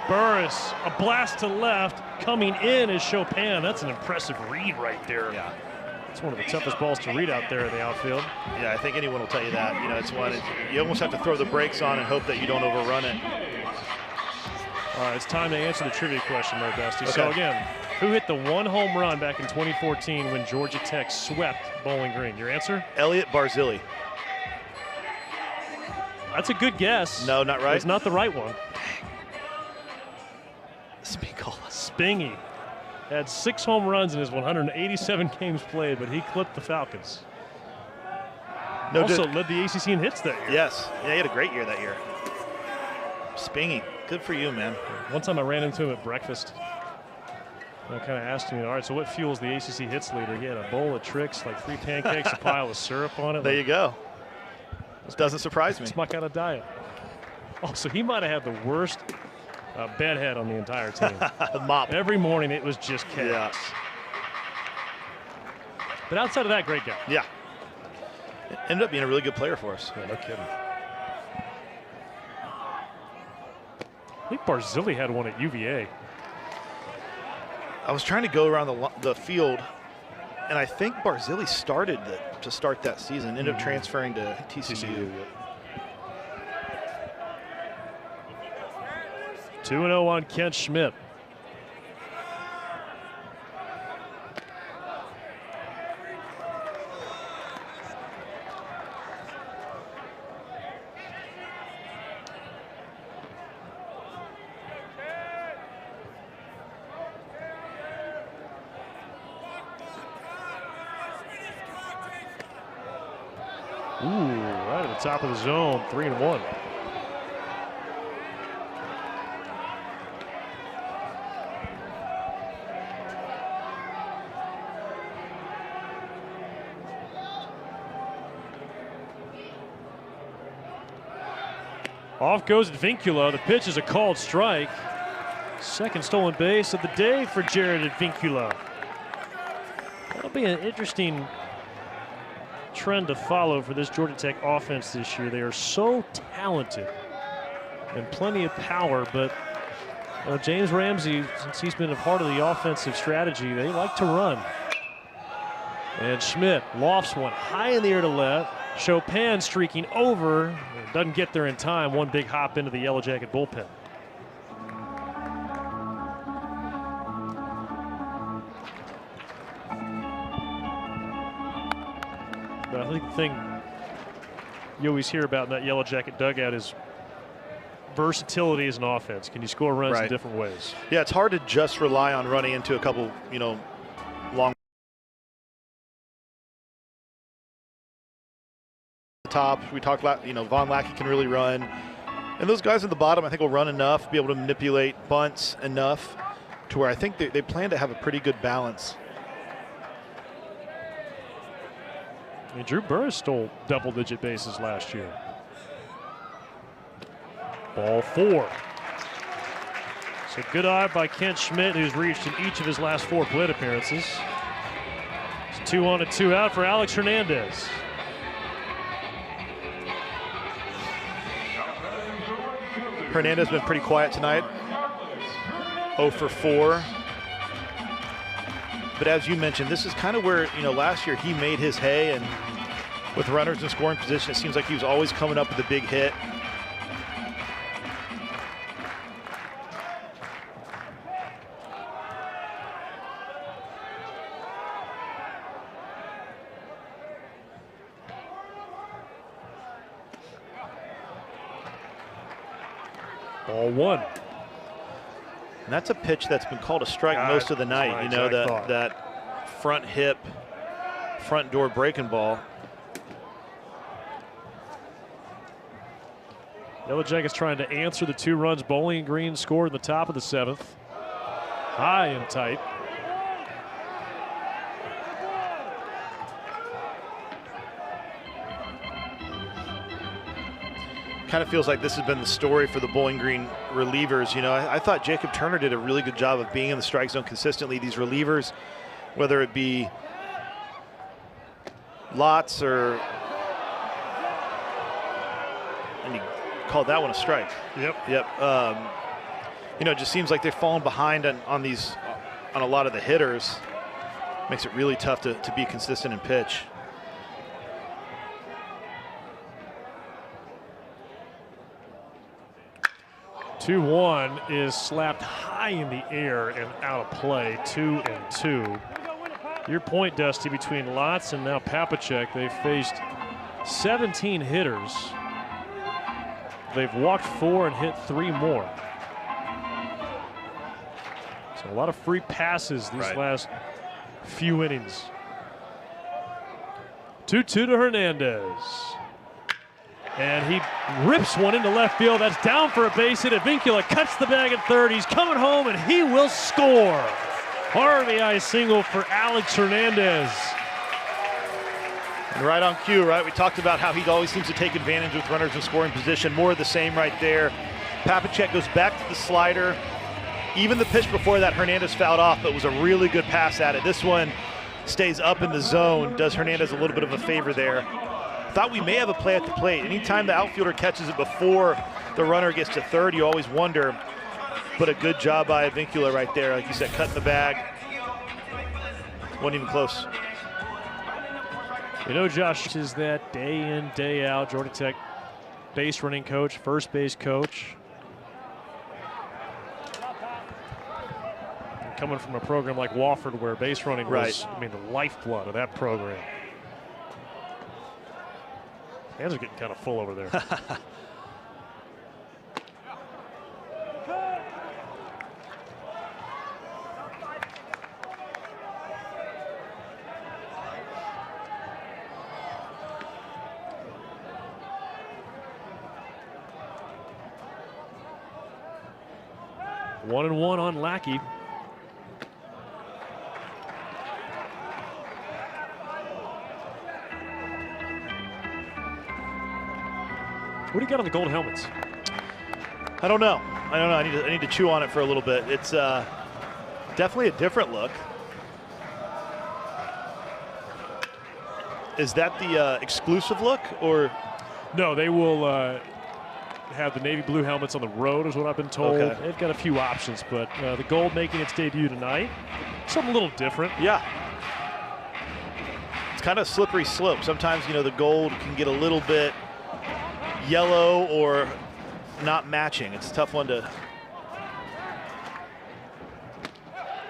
Burris, a blast to left. Coming in is Chopin. That's an impressive read right there. Yeah. It's one of the toughest balls to read out there in the outfield. Yeah, I think anyone will tell you that. You know, it's one, you almost have to throw the brakes on and hope that you don't overrun it. All right, it's time to answer the trivia question there, Dusty. Okay. So again, who hit the 1 home run back in 2014 when Georgia Tech swept Bowling Green? Your answer? Elliot Barzilli. That's a good guess. No, not right. It's not the right one. Spinkola. Spingy had 6 home runs in his 187 games played, but he clipped the Falcons. No, also led the ACC in hits that year. Yes. Yeah, he had a great year that year. Spingy. Good for you, man. One time I ran into him at breakfast. I kind of asked him, all right, so what fuels the ACC hits leader? He had a bowl of tricks, like 3 pancakes, a pile of syrup on it. There you go. This doesn't surprise me. It's my kind of diet. Oh, so he might have had the worst bedhead on the entire team. Mop. Every morning it was just chaos. Yeah. But outside of that, great guy. Yeah. Ended up being a really good player for us. Yeah, no kidding. I think Barzilli had one at UVA. I was trying to go around the field, and I think Barzilli started to start that season, ended up transferring to TCU. 2-0 on Kent Schmidt. Ooh, right at the top of the zone, 3-1. Off goes Advincula. The pitch is a called strike. Second stolen base of the day for Jared Advincula. That'll be an interesting trend to follow for this Georgia Tech offense this year. They are so talented and plenty of power, but James Ramsey, since he's been a part of the offensive strategy, they like to run. And Schmidt lofts one high in the air to left. Chopin streaking over. Doesn't get there in time. One big hop into the Yellow Jacket bullpen. But I think the thing you always hear about in that Yellow Jacket dugout is versatility as an offense. Can you score runs in different ways? Yeah, it's hard to just rely on running into a couple, long top. We talked about, Von Lackey can really run. And those guys at the bottom, I think, will run enough, be able to manipulate bunts enough to where I think they plan to have a pretty good balance. I mean, Drew Burris stole double-digit bases last year. Ball 4. So good eye by Kent Schmidt, who's reached in each of his last 4 plate appearances. It's 2 on and 2 out for Alex Hernandez. Hernandez been pretty quiet tonight. 0 for 4. But as you mentioned, this is kind of where, last year he made his hay, and with runners in scoring position, it seems like he was always coming up with a big hit. Ball 1. And that's a pitch that's been called a strike most of the night. That front hip, front door breaking ball. Yellow Jackets trying to answer the 2 runs Bowling Green scored in the top of the 7th. High and tight. Kind of feels like this has been the story for the Bowling Green relievers. I thought Jacob Turner did a really good job of being in the strike zone consistently. These relievers, whether it be Lots or, and he called that one a strike. Yep. It just seems like they've fallen behind on a lot of the hitters. Makes it really tough to be consistent in pitch. 2-1 is slapped high in the air and out of play. 2-2. Your point, Dusty, between Lots and now Papacek, they've faced 17 hitters. They've walked 4 and hit 3 more. So a lot of free passes these last few innings. 2-2 to Hernandez. And he rips one into left field. That's down for a base hit. Advincula cuts the bag at third. He's coming home, and he will score. RBI single for Alex Hernandez. And right on cue, right? We talked about how he always seems to take advantage with runners in scoring position. More of the same right there. Papacek goes back to the slider. Even the pitch before that, Hernandez fouled off, but it was a really good pass at it. This one stays up in the zone. Does Hernandez a little bit of a favor there. Thought we may have a play at the plate. Anytime the outfielder catches it before the runner gets to third, you always wonder. But a good job by Advincula right there. Like you said, cutting the bag. Wasn't even close. Josh is that day in, day out Georgia Tech base running coach, first base coach. And coming from a program like Wofford where base running was, the lifeblood of that program. Hands are getting kind of full over there. One and one on Lackey. What do you got on the gold helmets? I don't know. I need to chew on it for a little bit. It's definitely a different look. Is that the exclusive look, or? No, they will have the navy blue helmets on the road, is what I've been told. Okay. They've got a few options, but the gold making its debut tonight. Something a little different. Yeah. It's kind of a slippery slope. Sometimes, the gold can get a little bit yellow or not matching. It's a tough one to.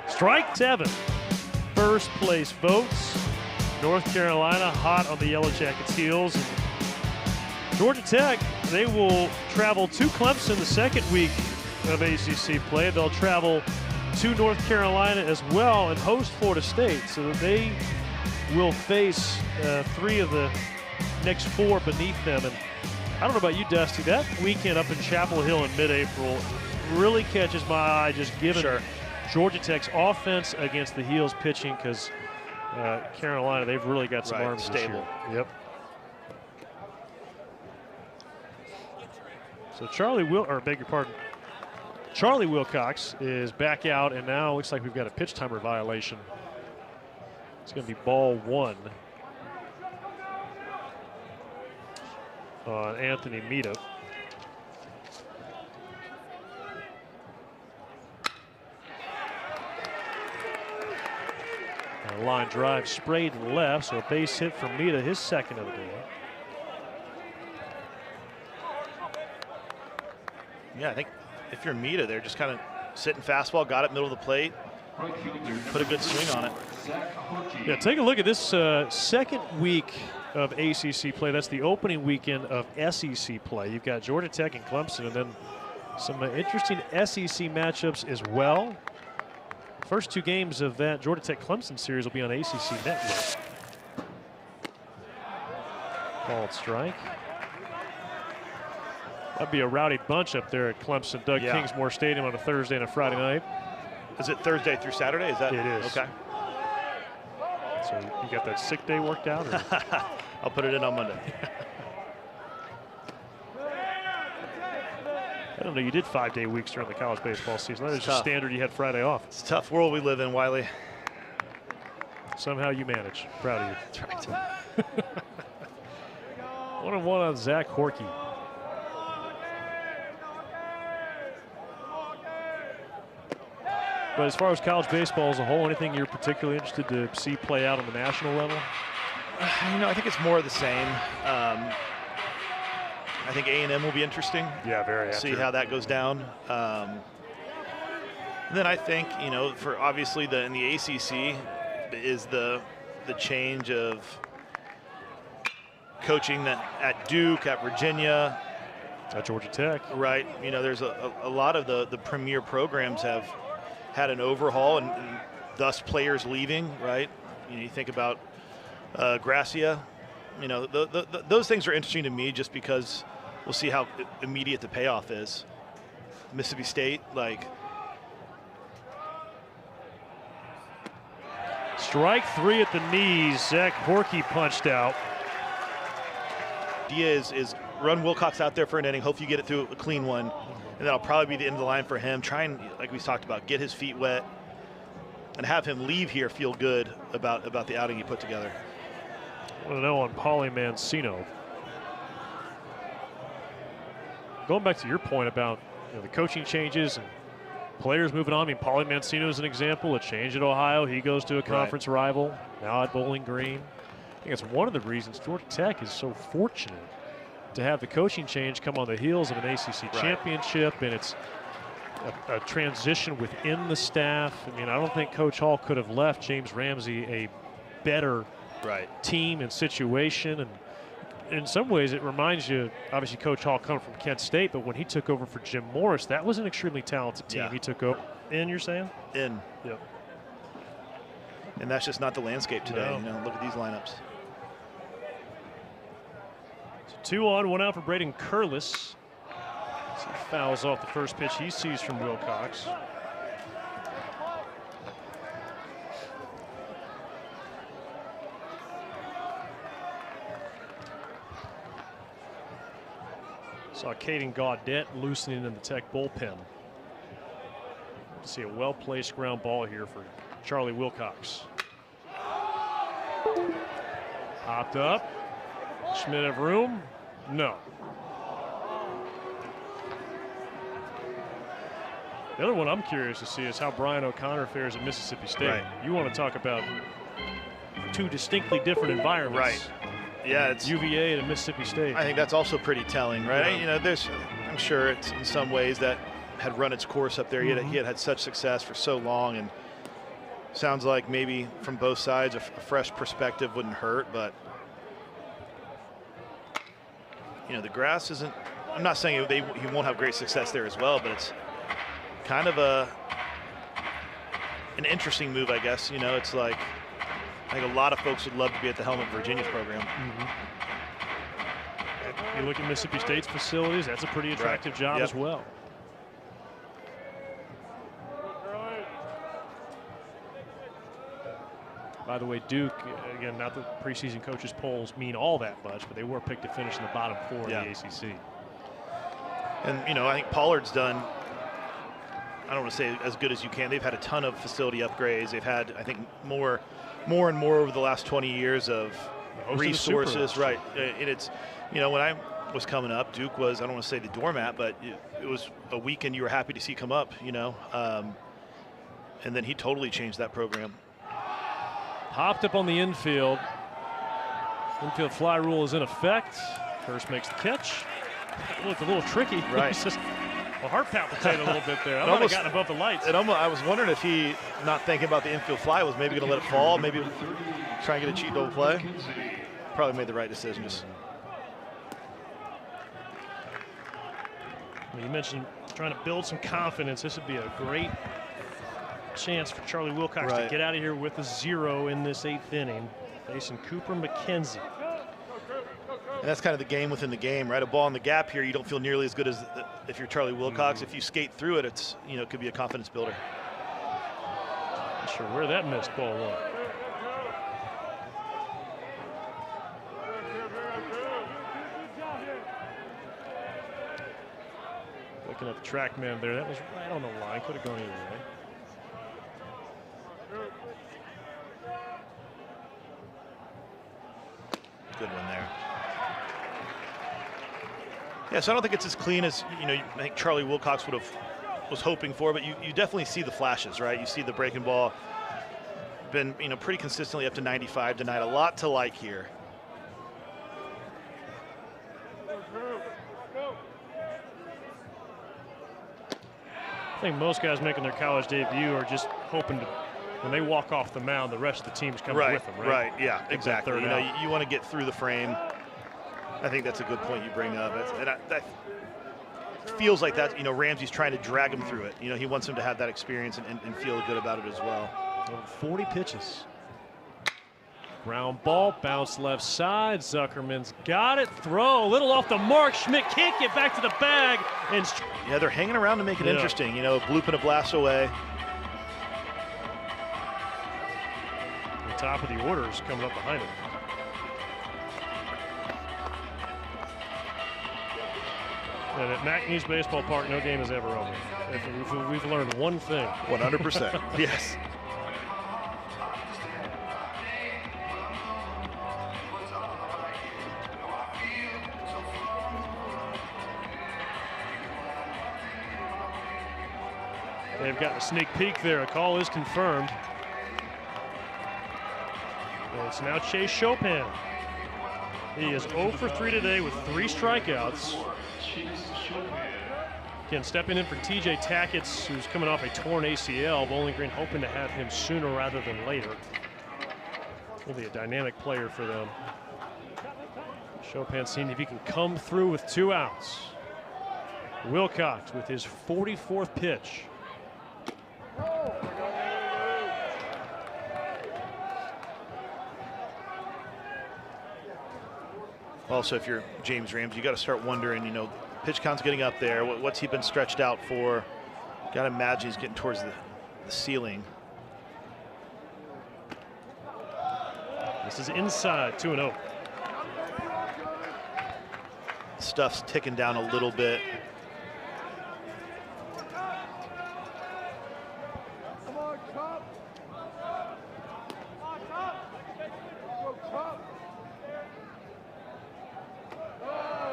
Strike 7. First place votes. North Carolina hot on the Yellow Jackets' heels. And Georgia Tech, they will travel to Clemson the second week of ACC play. They'll travel to North Carolina as well and host Florida State. So they will face 3 of the next 4 beneath them. And I don't know about you, Dusty, that weekend up in Chapel Hill in mid-April really catches my eye, just given Georgia Tech's offense against the Heels pitching, because Carolina, they've really got some arms stable. This year. Yep. So Charlie Wilcox is back out, and now looks like we've got a pitch timer violation. It's going to be ball 1 on Anthony Mita. A line drive sprayed left, so a base hit for Mita, his second of the day. Yeah, I think if you're Mita, they're just kind of sitting fastball, got it middle of the plate, put a good swing on it. Yeah, take a look at this second week of ACC play. That's the opening weekend of SEC play. You've got Georgia Tech and Clemson, and then some interesting SEC matchups as well. First 2 games of that Georgia Tech-Clemson series will be on ACC Network. Called strike. That'd be a rowdy bunch up there at Clemson, Doug Kingsmore Stadium on a Thursday and a Friday night. Is it Thursday through Saturday? Is that? It is. Okay. So you got that sick day worked out? Or? I'll put it in on Monday. I don't know, you did 5-day weeks during the college baseball season. That is just standard. You had Friday off. It's a tough world we live in, Wiley. Somehow you manage. Proud of you. That's right. 1-1 on Zach Horky. But as far as college baseball as a whole, anything you're particularly interested to see play out on the national level? I think it's more of the same. I think A&M will be interesting. Yeah, very. See how that goes down. Then I think, for obviously in the ACC is the change of coaching at Duke, at Virginia, at Georgia Tech. Right. There's a lot of the premier programs have had an overhaul and thus players leaving, right? You think about Gracia. Those things are interesting to me just because we'll see how immediate the payoff is. Mississippi State, Strike 3 at the knees. Zach Horky punched out. Idea is run Wilcox out there for an inning. Hopefully you get it through a clean one. And that'll probably be the end of the line for him. Try and, like we talked about, get his feet wet and have him leave here feel good about the outing he put together. I want to know on Paulie Mancino. Going back to your point about the coaching changes and players moving on. I mean, Paulie Mancino is an example. A change at Ohio. He goes to a conference rival. Now at Bowling Green. I think it's one of the reasons Georgia Tech is so fortunate to have the coaching change come on the heels of an ACC championship, and it's a transition within the staff. I mean, I don't think Coach Hall could have left James Ramsey a better team and situation. And in some ways, it reminds you, obviously, Coach Hall coming from Kent State, but when he took over for Jim Morris, that was an extremely talented team he took over. You're saying? Yep. And that's just not the landscape today. No. Look at these lineups. 2 on, 1 out for Braden Curlis. He fouls off the first pitch he sees from Wilcox. Saw Caden Gaudette loosening in the Tech bullpen. See a well-placed ground ball here for Charlie Wilcox. Popped up. Schmidt have room? No. The other one I'm curious to see is how Brian O'Connor fares at Mississippi State. Right. You want to talk about two distinctly different environments. Right. Yeah, it's UVA to Mississippi State. I think that's also pretty telling, right? Yeah. You know, I'm sure it's in some ways that had run its course up there. He had such success for so long, and sounds like maybe from both sides a fresh perspective wouldn't hurt. But you know, the grass isn't. I'm not saying he won't have great success there as well, but it's kind of an interesting move, I guess. You know, it's like I think a lot of folks would love to be at the helm of Virginia's program. You look at Mississippi State's facilities, that's a pretty attractive job as well. By the way, Duke, again, not that preseason coaches polls mean all that much, but they were picked to finish in the bottom 4 in the ACC. And, you know, I think Pollard's done, I don't want to say as good as you can. They've had a ton of facility upgrades. They've had, I think, more and more over the last 20 years of resources. Right. And it's, you know, when I was coming up, Duke was, I don't want to say the doormat, but it was a weekend you were happy to see come up, you know. And then he totally changed that program. Popped up on the infield. Infield fly rule is in effect. Hurst makes the catch. It looked a little tricky. Right. Just a heart palpitated a little bit there. I might have gotten above the lights. I was wondering if he, not thinking about the infield fly, was maybe going to let it fall, maybe try and get a cheat double play. Probably made the right decision. Just. You mentioned trying to build some confidence. This would be a great chance for Charlie Wilcox to get out of here with a 0 in this 8th inning, facing Cooper McKenzie. And that's kind of the game within the game, right? A ball in the gap here, you don't feel nearly as good as if you're Charlie Wilcox. If you skate through it, it's, you know, it could be a confidence builder. Not sure where that missed ball went. Looking at the track man there, that was right on the line. Could have gone either way. Good one there. Yeah, so I don't think it's as clean as, you know, I think Charlie Wilcox was hoping for, but you definitely see the flashes, right? You see the breaking ball been, you know, pretty consistently up to 95 tonight. A lot to like here. I think most guys making their college debut are just hoping to, when they walk off the mound, the rest of the team's coming with them, right? Right, yeah, exactly. You know, you want to get through the frame. I think that's a good point you bring up. And that feels like that, you know, Ramsey's trying to drag him through it. You know, he wants him to have that experience and feel good about it as well. 40 pitches. Ground ball, bounce left side. Zuckerman's got it. Throw a little off the mark. Schmidt can't get back to the bag. And yeah, they're hanging around to make it interesting. You know, bloop and a blast away. The top of the order is coming up behind him. And at McNeese Baseball Park, no game is ever over. If we've learned one thing. 100%. Yes. They've got a sneak peek there. A call is confirmed. And it's now Chase Chopin. He is 0 for 3 today with 3 strikeouts. Again, stepping in for TJ Tackett, who's coming off a torn ACL. Bowling Green hoping to have him sooner rather than later. Will be a dynamic player for them. Chopin seeing if he can come through with 2 outs. Wilcox with his 44th pitch. Also, if you're James Ramsey, you got to start wondering, you know, pitch count's getting up there. What's he been stretched out for? Got to imagine he's getting towards the ceiling. This is inside, 2-0. stuff's ticking down a little bit.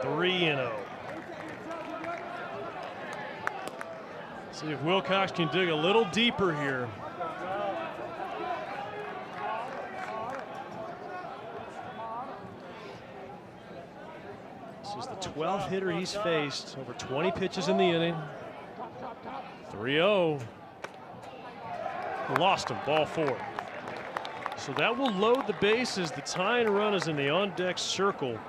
Three and 0. See if Wilcox can dig a little deeper here. This is the 12th hitter he's faced, over 20 pitches in the inning. 3-0. Lost him, ball 4. So that will load the bases. The tying run is in the on-deck circle.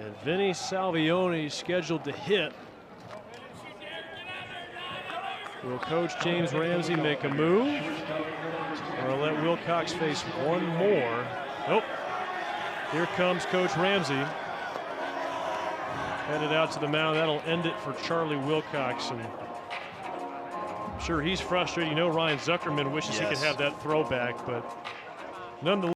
And Vinny Salvione scheduled to hit. Will Coach James Ramsey make a move, or let Wilcox face one more? Nope. Here comes Coach Ramsey. Headed out to the mound. That'll end it for Charlie Wilcox. And I'm sure he's frustrated. You know, Ryan Zuckerman wishes he could have that throwback, but nonetheless.